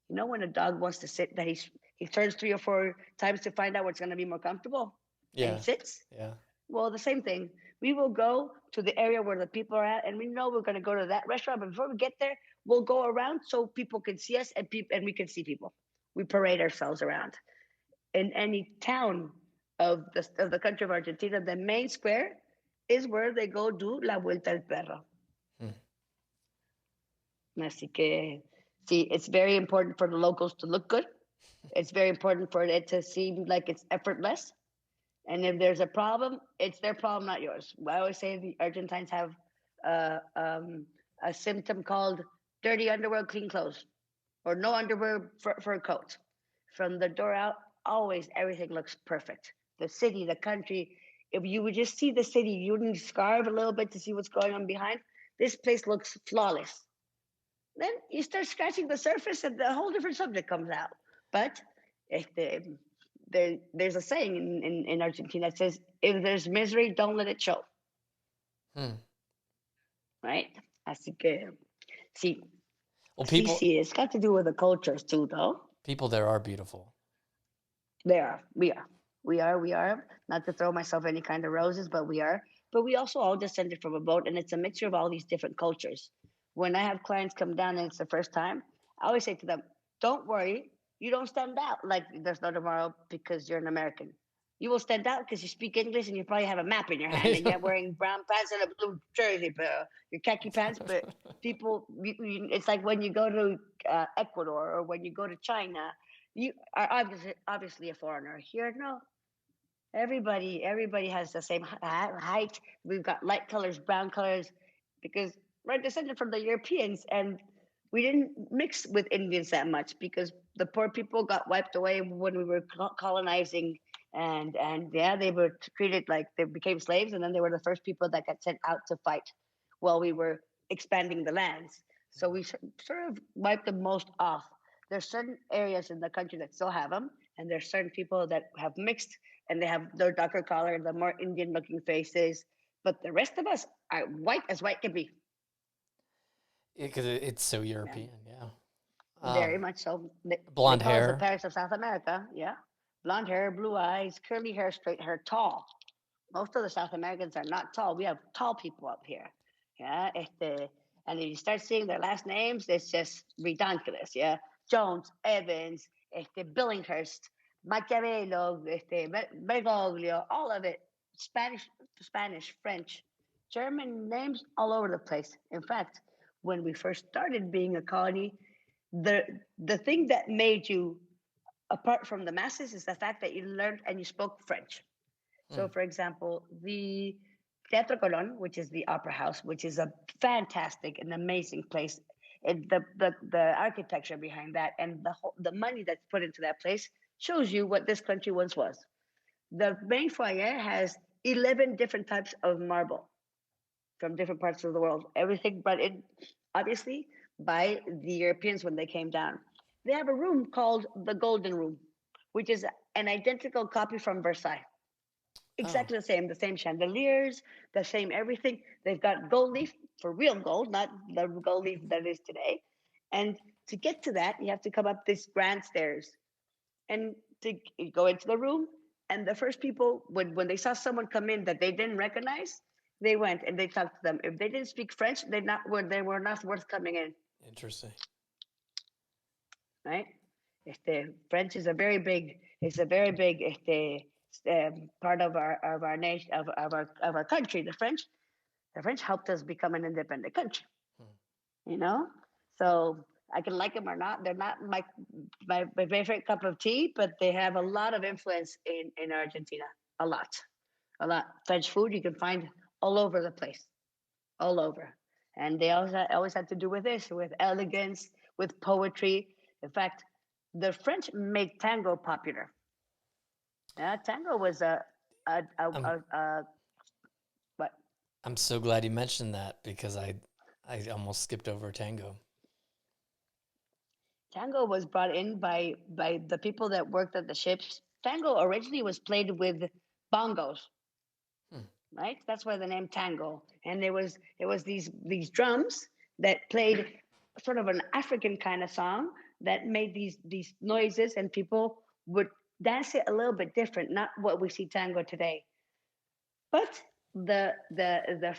You know, when a dog wants to sit, that he turns 3 or 4 times to find out what's going to be more comfortable, and he Yeah. sits. Yeah. Well, the same thing. We will go to the area where the people are at, and we know we're going to go to that restaurant. But before we get there, we'll go around so people can see us and we can see people. We parade ourselves around. In any town of the country of Argentina, the main square is where they go do la vuelta al perro. Hmm. Así que, see, it's very important for the locals to look good. It's very important for it to seem like it's effortless. And if there's a problem, it's their problem, not yours. I always say the Argentines have uh, um, a symptom called dirty underwear, clean clothes, or no underwear for a coat. From the door out, always everything looks perfect. The city, the country. If you would just see the city, you wouldn't scarve a little bit to see what's going on behind. This place looks flawless. Then you start scratching the surface, and a whole different subject comes out. But if there's a saying in Argentina that says, if there's misery, don't let it show, Hmm. right? Así que, sí, Well, sí, sí, it's got to do with the cultures too, though. people there are beautiful. They are. We are. We are. We are. Not to throw myself any kind of roses, but we are. But we also all descended from a boat, and it's a mixture of all these different cultures. When I have clients come down and it's the first time, I always say to them, don't worry. You don't stand out like there's no tomorrow because you're an American. You will stand out because you speak English and you probably have a map in your hand and you're wearing brown pants and a blue jersey, but your khaki pants. But people, it's like when you go to Ecuador or when you go to China, you are obviously a foreigner. Here, no. Everybody has the same height. We've got light colors, brown colors, because we're descended from the Europeans, and we didn't mix with Indians that much because the poor people got wiped away when we were colonizing, and yeah, they were treated like they became slaves, and then they were the first people that got sent out to fight while we were expanding the lands. So we sort of wiped the most off. There's certain areas in the country that still have them, and there's certain people that have mixed and they have their darker color, the more Indian looking faces. But the rest of us are white as white can be. Because it's so Yeah, European. Yeah. very much so. They Blonde call us the hair. Paris of South America. Yeah. Blonde hair, blue eyes, curly hair, straight hair, tall. Most of the South Americans are not tall. We have tall people up here. Yeah. And if you start seeing their last names, it's just ridiculous. Yeah. Jones, Evans, Billinghurst, Macchiavello, Bergoglio, all of it. Spanish, French, German names all over the place. In fact, when we first started being a colony, the the thing that made you apart from the masses is the fact that you learned and you spoke French. Hmm. So, for example, the Teatro Colón, which is the opera house, which is a fantastic and amazing place, and the architecture behind that and the money that's put into that place shows you what this country once was. The main foyer has 11 different types of marble from different parts of the world. Everything brought in, obviously, by the Europeans when they came down. They have a room called the Golden Room, which is an identical copy from Versailles. Oh. Exactly the same chandeliers, the same everything. They've got gold leaf for real gold, not the gold leaf that is today. And to get to that, you have to come up these grand stairs and to go into the room. And the first people, when they saw someone come in that they didn't recognize, they went and they talked to them. If they didn't speak French, they were not worth coming in, Interesting. right? French is a very big, it's a very big part of our nation of our country. The French helped us become an independent country. Hmm. you know. So I can like them or not. They're not my favorite cup of tea, but they have a lot of influence in Argentina. A lot, a lot. French food you can find all over the place, all over. And they always had to do with this, with elegance, with poetry. In fact, the French made tango popular. Yeah, tango was I'm a what I'm so glad you mentioned that because I almost skipped over tango. tango was brought in by the people that worked at the ships. Tango originally was played with bongos, Hmm. right? That's why the name tango. And it was these drums that played sort of an African kind of song that made these noises, and people would dance it a little bit different, not what we see tango today. But the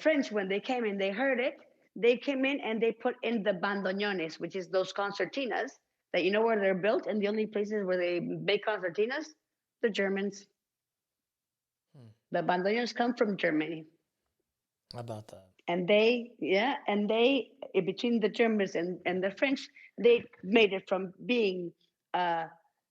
French, when they came in, they heard it. They came in and they put in the bandoneones, which is those concertinas that you know where they're built, and the only places where they make concertinas, the Germans. Hmm. The bandoneons come from Germany, How about that? and they between the Germans and the French, they made it from being uh,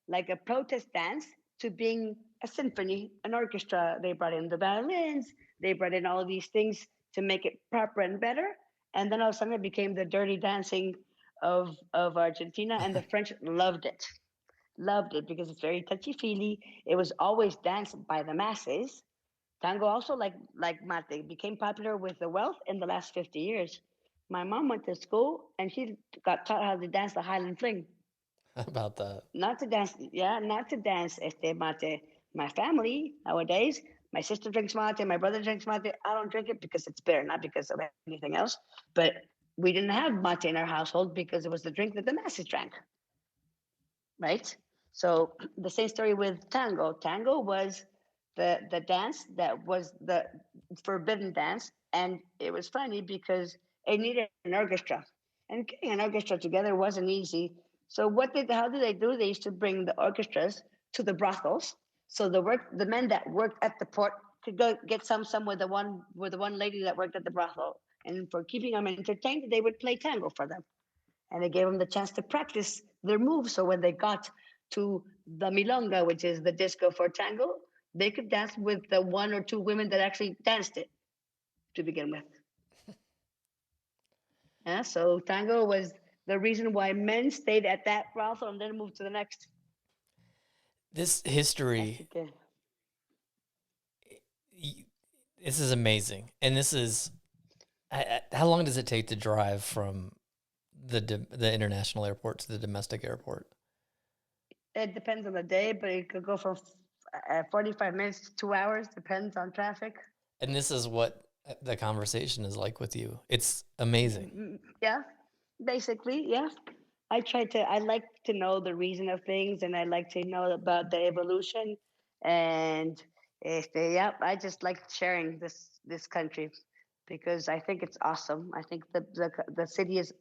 like a protest dance to being a symphony, an orchestra. They brought in the violins, they brought in all these things to make it proper and better, and then all of a sudden it became the dirty dancing of Argentina, and the French loved it because it's very touchy feely. It was always danced by the masses. Tango also, like mate, became popular with the wealth in the last 50 years. My mom went to school and she got taught how to dance the Highland Fling. How about that? Not to dance, yeah, not to dance este mate. My family nowadays, my sister drinks mate, my brother drinks mate. I don't drink it because it's bitter, not because of anything else. But we didn't have mate in our household because it was the drink that the masses drank, right? So the same story with tango. Tango was the dance that was the forbidden dance, and it was funny because it needed an orchestra, and getting an orchestra together wasn't easy. So how did they do? They used to bring the orchestras to the brothels, so the men that worked at the port could go get some with the one lady that worked at the brothel, and for keeping them entertained, they would play tango for them, and it gave them the chance to practice their moves. So when they got to the milonga, which is the disco for tango, they could dance with the one or two women that actually danced it to begin with. Yeah, so tango was the reason why men stayed at that brothel and then moved to the next. This Así history, que, y- this is amazing. And this is how long does it take to drive from the international airport to the domestic airport? it depends on the day, but it could go from 45 minutes to 2 hours, depends on traffic. And this is what the conversation is like with you. It's amazing. Yeah, basically, yeah. I like to know the reason of things, and I like to know about the evolution. And yeah, I just like sharing this country because I think it's awesome. I think the city is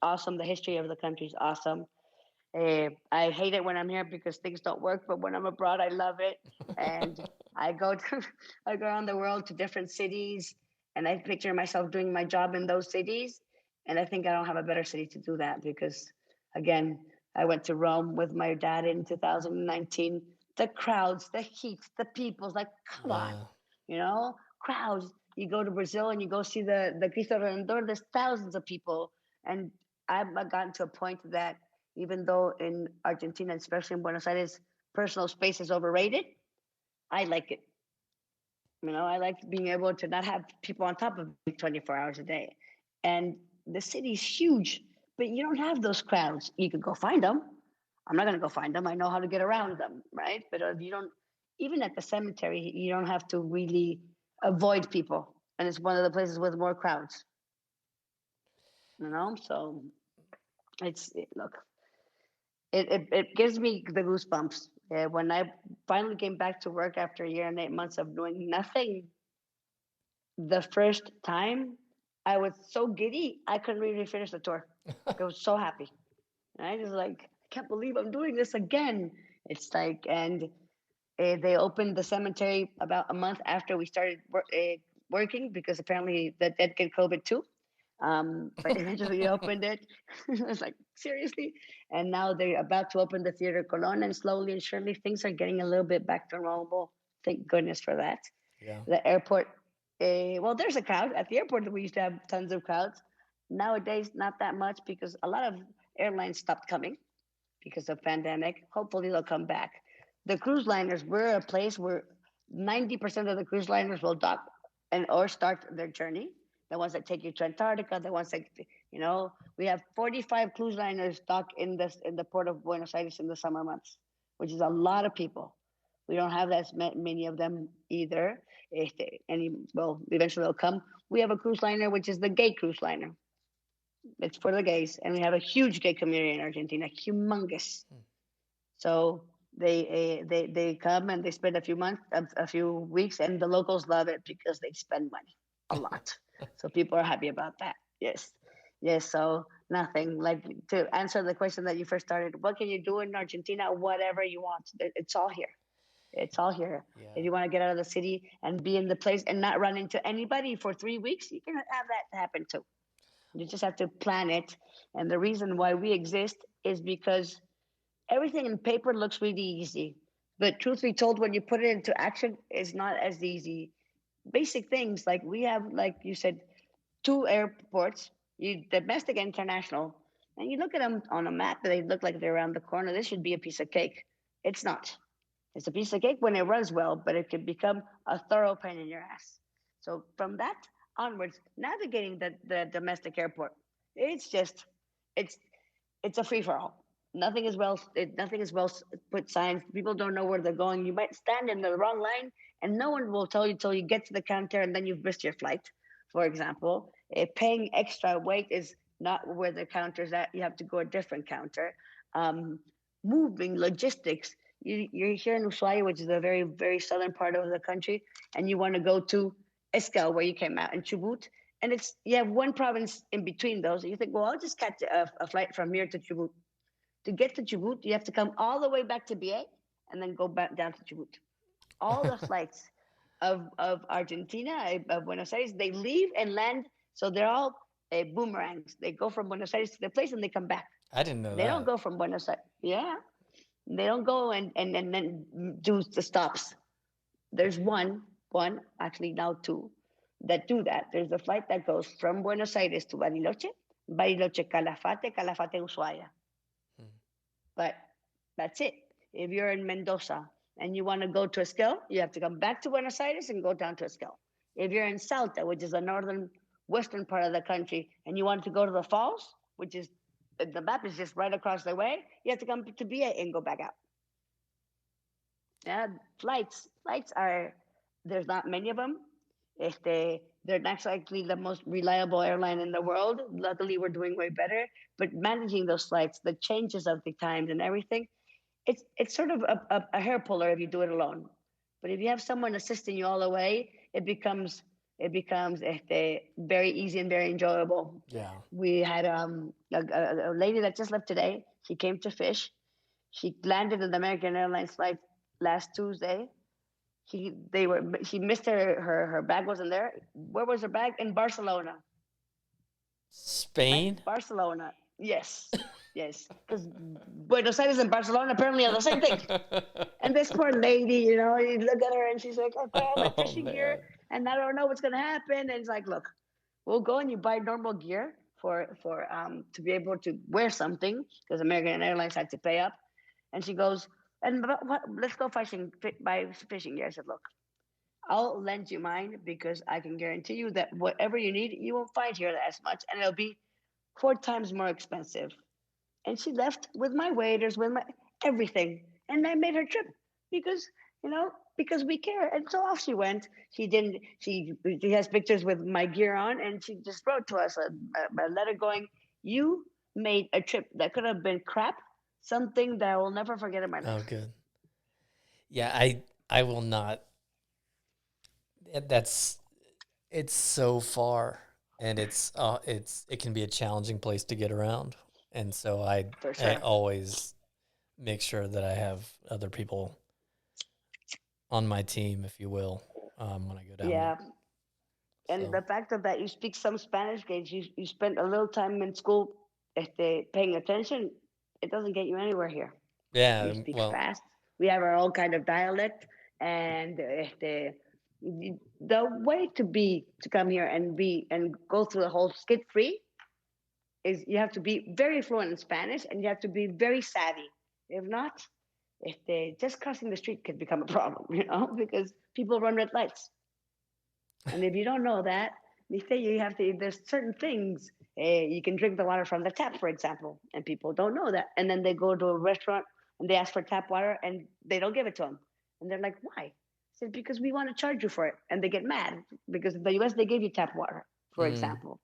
awesome. The history of the country is awesome. I hate it when I'm here because things don't work, but when I'm abroad, I love it. And I go to I go around the world to different cities, and I picture myself doing my job in those cities. And I think I don't have a better city to do that because, again, I went to Rome with my dad in 2019. The crowds, the heat, the people's like, come on, Yeah. crowds. You go to Brazil and you go see the Cristo Redentor. There's thousands of people, and I've gotten to a point that even though in Argentina, especially in Buenos Aires, personal space is overrated, I like it. I like being able to not have people on top of me 24 hours a day. And the city's huge, but you don't have those crowds. You could go find them. I'm not going to go find them. I know how to get around them, right? But you don't, even at the cemetery, you don't have to really avoid people. And it's one of the places with more crowds, So look, it gives me the goosebumps. When I finally came back to work after a year and 8 months of doing nothing, the first time I was so giddy I couldn't really finish the tour. I was so happy. And I was like, I can't believe I'm doing this again. It's like, and they opened the cemetery about a month after we started working because apparently the dead get COVID too. But eventually we opened it. I was like, seriously? And now they're about to open the Theater Colon, and slowly and surely things are getting a little bit back to normal. Thank goodness for that. Yeah. The airport, well, there's a crowd. At the airport, we used to have tons of crowds. Nowadays, not that much because a lot of airlines stopped coming because of pandemic. Hopefully they'll come back. The cruise liners, we're a place where 90% of the cruise liners will dock and or start their journey. The ones that take you to Antarctica, the ones that we have 45 cruise liners dock in the port of Buenos Aires in the summer months, which is a lot of people. We don't have as many of them either. Well, eventually they'll come. We have a cruise liner, which is the gay cruise liner. It's for the gays, and we have a huge gay community in Argentina, humongous. So they come and they spend a few months, a few weeks, and the locals love it because they spend money a lot. So people are happy about that. Yes, yes. So nothing like to answer the question that you first started. What can you do in Argentina? Whatever you want. It's all here. It's all here. Yeah. If you want to get out of the city and be in the place and not run into anybody for 3 weeks, you can have that happen too. You just have to plan it. And the reason why we exist is because everything in paper looks really easy. But truth be told, when you put it into action, it's not as easy. Basic things like we have, like you said, two airports, domestic and international, and you look at them on a map, they look like they're around the corner. This should be a piece of cake. It's not. It's a piece of cake when it runs well, but it can become a thorough pain in your ass. So from that onwards, navigating the domestic airport, it's just it's it's a free for all. Nothing is well put signs. People don't know where they're going. You might stand in the wrong line, and no one will tell you till you get to the counter, and then you've missed your flight. For example, paying extra weight is not where the counter's at. You have to go a different counter. Um, Moving logistics. You're here in Ushuaia, which is a very very southern part of the country, and you want to go to Escal, where you came out, in Chubut, and it's you have one province in between those. And you think, well, I'll just catch a flight from here to Chubut. To get to Chubut, you have to come all the way back to BA and then go back down to Chubut. All the flights of Argentina, of Buenos Aires, they leave and land. So they're all boomerangs. They go from Buenos Aires to the place and they come back. I didn't know They don't that. go from Buenos Aires. Yeah. They don't go and then do the stops. There's actually now two, that do that. There's a flight that goes from Buenos Aires to Bariloche, Bariloche, Calafate, Calafate, Ushuaia. But that's it. If you're in Mendoza and you want to go to Esquel, you have to come back to Buenos Aires and go down to Esquel. If you're in Salta, which is the northern western part of the country, and you want to go to the falls, which is the map is just right across the way, you have to come to BA and go back out. Yeah, flights are there's not many of them. They're not exactly the most reliable airline in the world. Luckily, we're doing way better. But managing those flights, the changes of the times and everything, it's sort of a hair puller if you do it alone. But if you have someone assisting you all the way, it becomes very easy and very enjoyable. Yeah. We had a lady that just left today. She came to fish. She landed in the American Airlines flight last Tuesday. She missed her bag wasn't there. Where was her bag? In Barcelona. Right? Spain? Barcelona. Yes. Yes. Because Buenos Aires and Barcelona apparently are the same thing. And this poor lady, you look at her and she's like, I put all my Oh fishing gear man. and I don't know what's gonna happen. And it's like, look, we'll go and you buy normal gear for to be able to wear something because American Airlines had to pay up. And she goes, and let's go buy fishing gear. I said, look, I'll lend you mine because I can guarantee you that whatever you need, you won't find here as much, and it'll be 4 times more expensive. And she left with my waiters, with my everything, and I made her trip because because we care. And so off she went. She didn't. She has pictures with my gear on, and she just wrote to us a letter going, "You made a trip that could have been crap, something that I will never forget in my Oh, life." good. Yeah, I will not. That's it's so far, and it can be a challenging place to get around, and so For I sure. always make sure that I have other people on my team, if you will, when I go down there. Yeah, And So the fact of that you speak some Spanish, Gage, you spent a little time in school paying attention, it doesn't get you anywhere here. yeah, We speak well, fast. We have our own kind of dialect, and the way to come here and be and go through the whole skid free is you have to be very fluent in Spanish and you have to be very savvy. If not, if they just crossing the street could become a problem, because people run red lights. And if you don't know that, they say you have to. There's certain things you can drink the water from the tap, for example, and people don't know that. And then they go to a restaurant and they ask for tap water and they don't give it to them, and they're like, "Why?" I said, "Because we want to charge you for it," and they get mad because in the U.S. they give you tap water, for mm, example.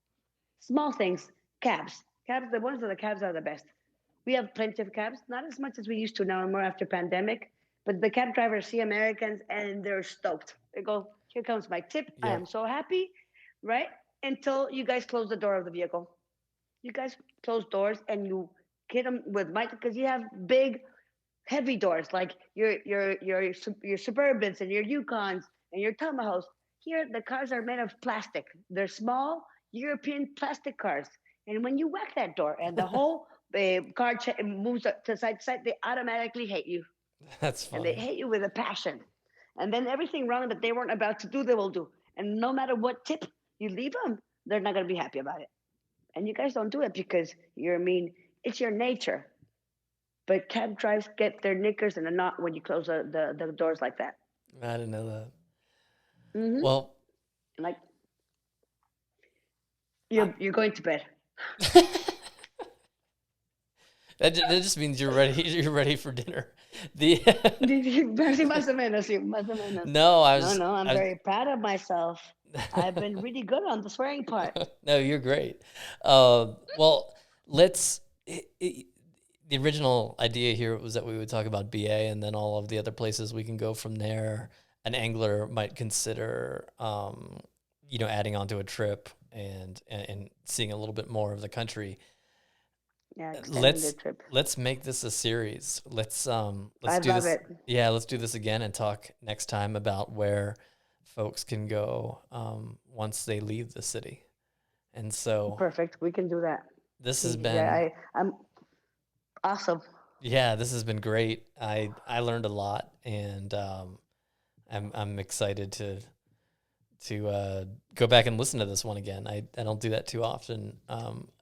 Small things, cabs. The ones that the cabs are the best. We have plenty of cabs, not as much as we used to now, and more after pandemic. But the cab drivers see Americans and they're stoked. They go, "Here comes my tip. I yep, am so happy," right? Until you guys close the door of the vehicle. You guys close doors and you hit them with mic because you have big, heavy doors like your Suburbans and your Yukons and your Tomahawks. Here, the cars are made of plastic. They're small European plastic cars, and when you whack that door and the whole car moves to side to side, they automatically hate you, that's and they funny. hate you with a passion. And then everything wrong that they weren't about to do, they will do. And no matter what tip you leave them, they're not going to be happy about it. And you guys don't do it because you're mean. It's your nature. But cab drives get their knickers in a knot when you close the doors like that. I didn't know that. Mm-hmm. Well, Like I, you're going to bed. that just means you're ready. You're ready for dinner. The Más o menos, sí, más o menos. no, No, no, I'm I was very proud of myself. I've been really good on the swearing part. no, you're great. Well, let's. The original idea here was that we would talk about BA and then all of the other places we can go from there. An angler might consider, adding onto a trip and seeing a little bit more of the country. Yeah, extending the Let's trip. let's make this a series. Let's I do love this. it. Yeah, let's do this again and talk next time about where folks can go once they leave the city. And so Perfect. We can do that. this has Yeah, been I'm awesome. yeah, this has been great. I learned a lot, and I'm excited to go back and listen to this one again. I don't do that too often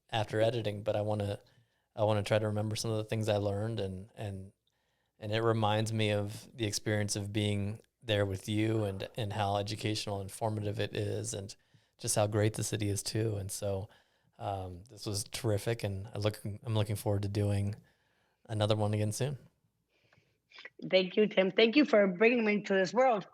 after editing, but I want to try to remember some of the things I learned, and it reminds me of the experience of being there with you and how educational and informative it is, and just how great the city is too. And so this was terrific, and I'm looking forward to doing another one again soon. Thank you, Tim. Thank you for bringing me to this world.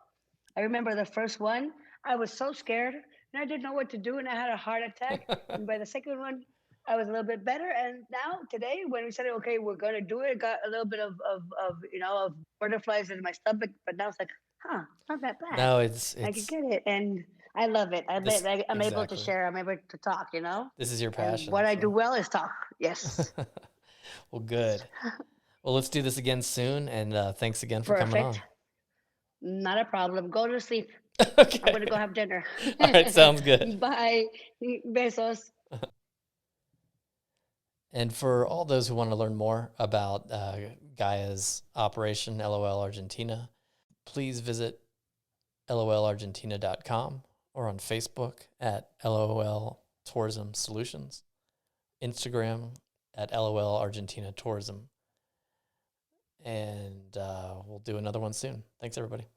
I remember the first one, I was so scared and I didn't know what to do and I had a heart attack. And by the second one, I was a little bit better. And now today, when we said, okay, we're going to do it, got a little bit of butterflies in my stomach. But now it's like, huh, not that bad. No, I can it's get it. And I love it. this I'm able to exactly. share. I'm able to talk. This is your And passion, what I do so well is talk. Yes. well, good. Well, let's do this again soon, and thanks again for coming Perfect. on. Not a problem. Go to sleep. I'm going to go Okay. have dinner. All right, sounds good. Bye. Besos. And for all those who want to learn more about Gaia's operation, LOL Argentina, please visit lolargentina.com or on Facebook at LOL Tourism Solutions, Instagram at LOL Argentina Tourism. And we'll do another one soon. Thanks, everybody.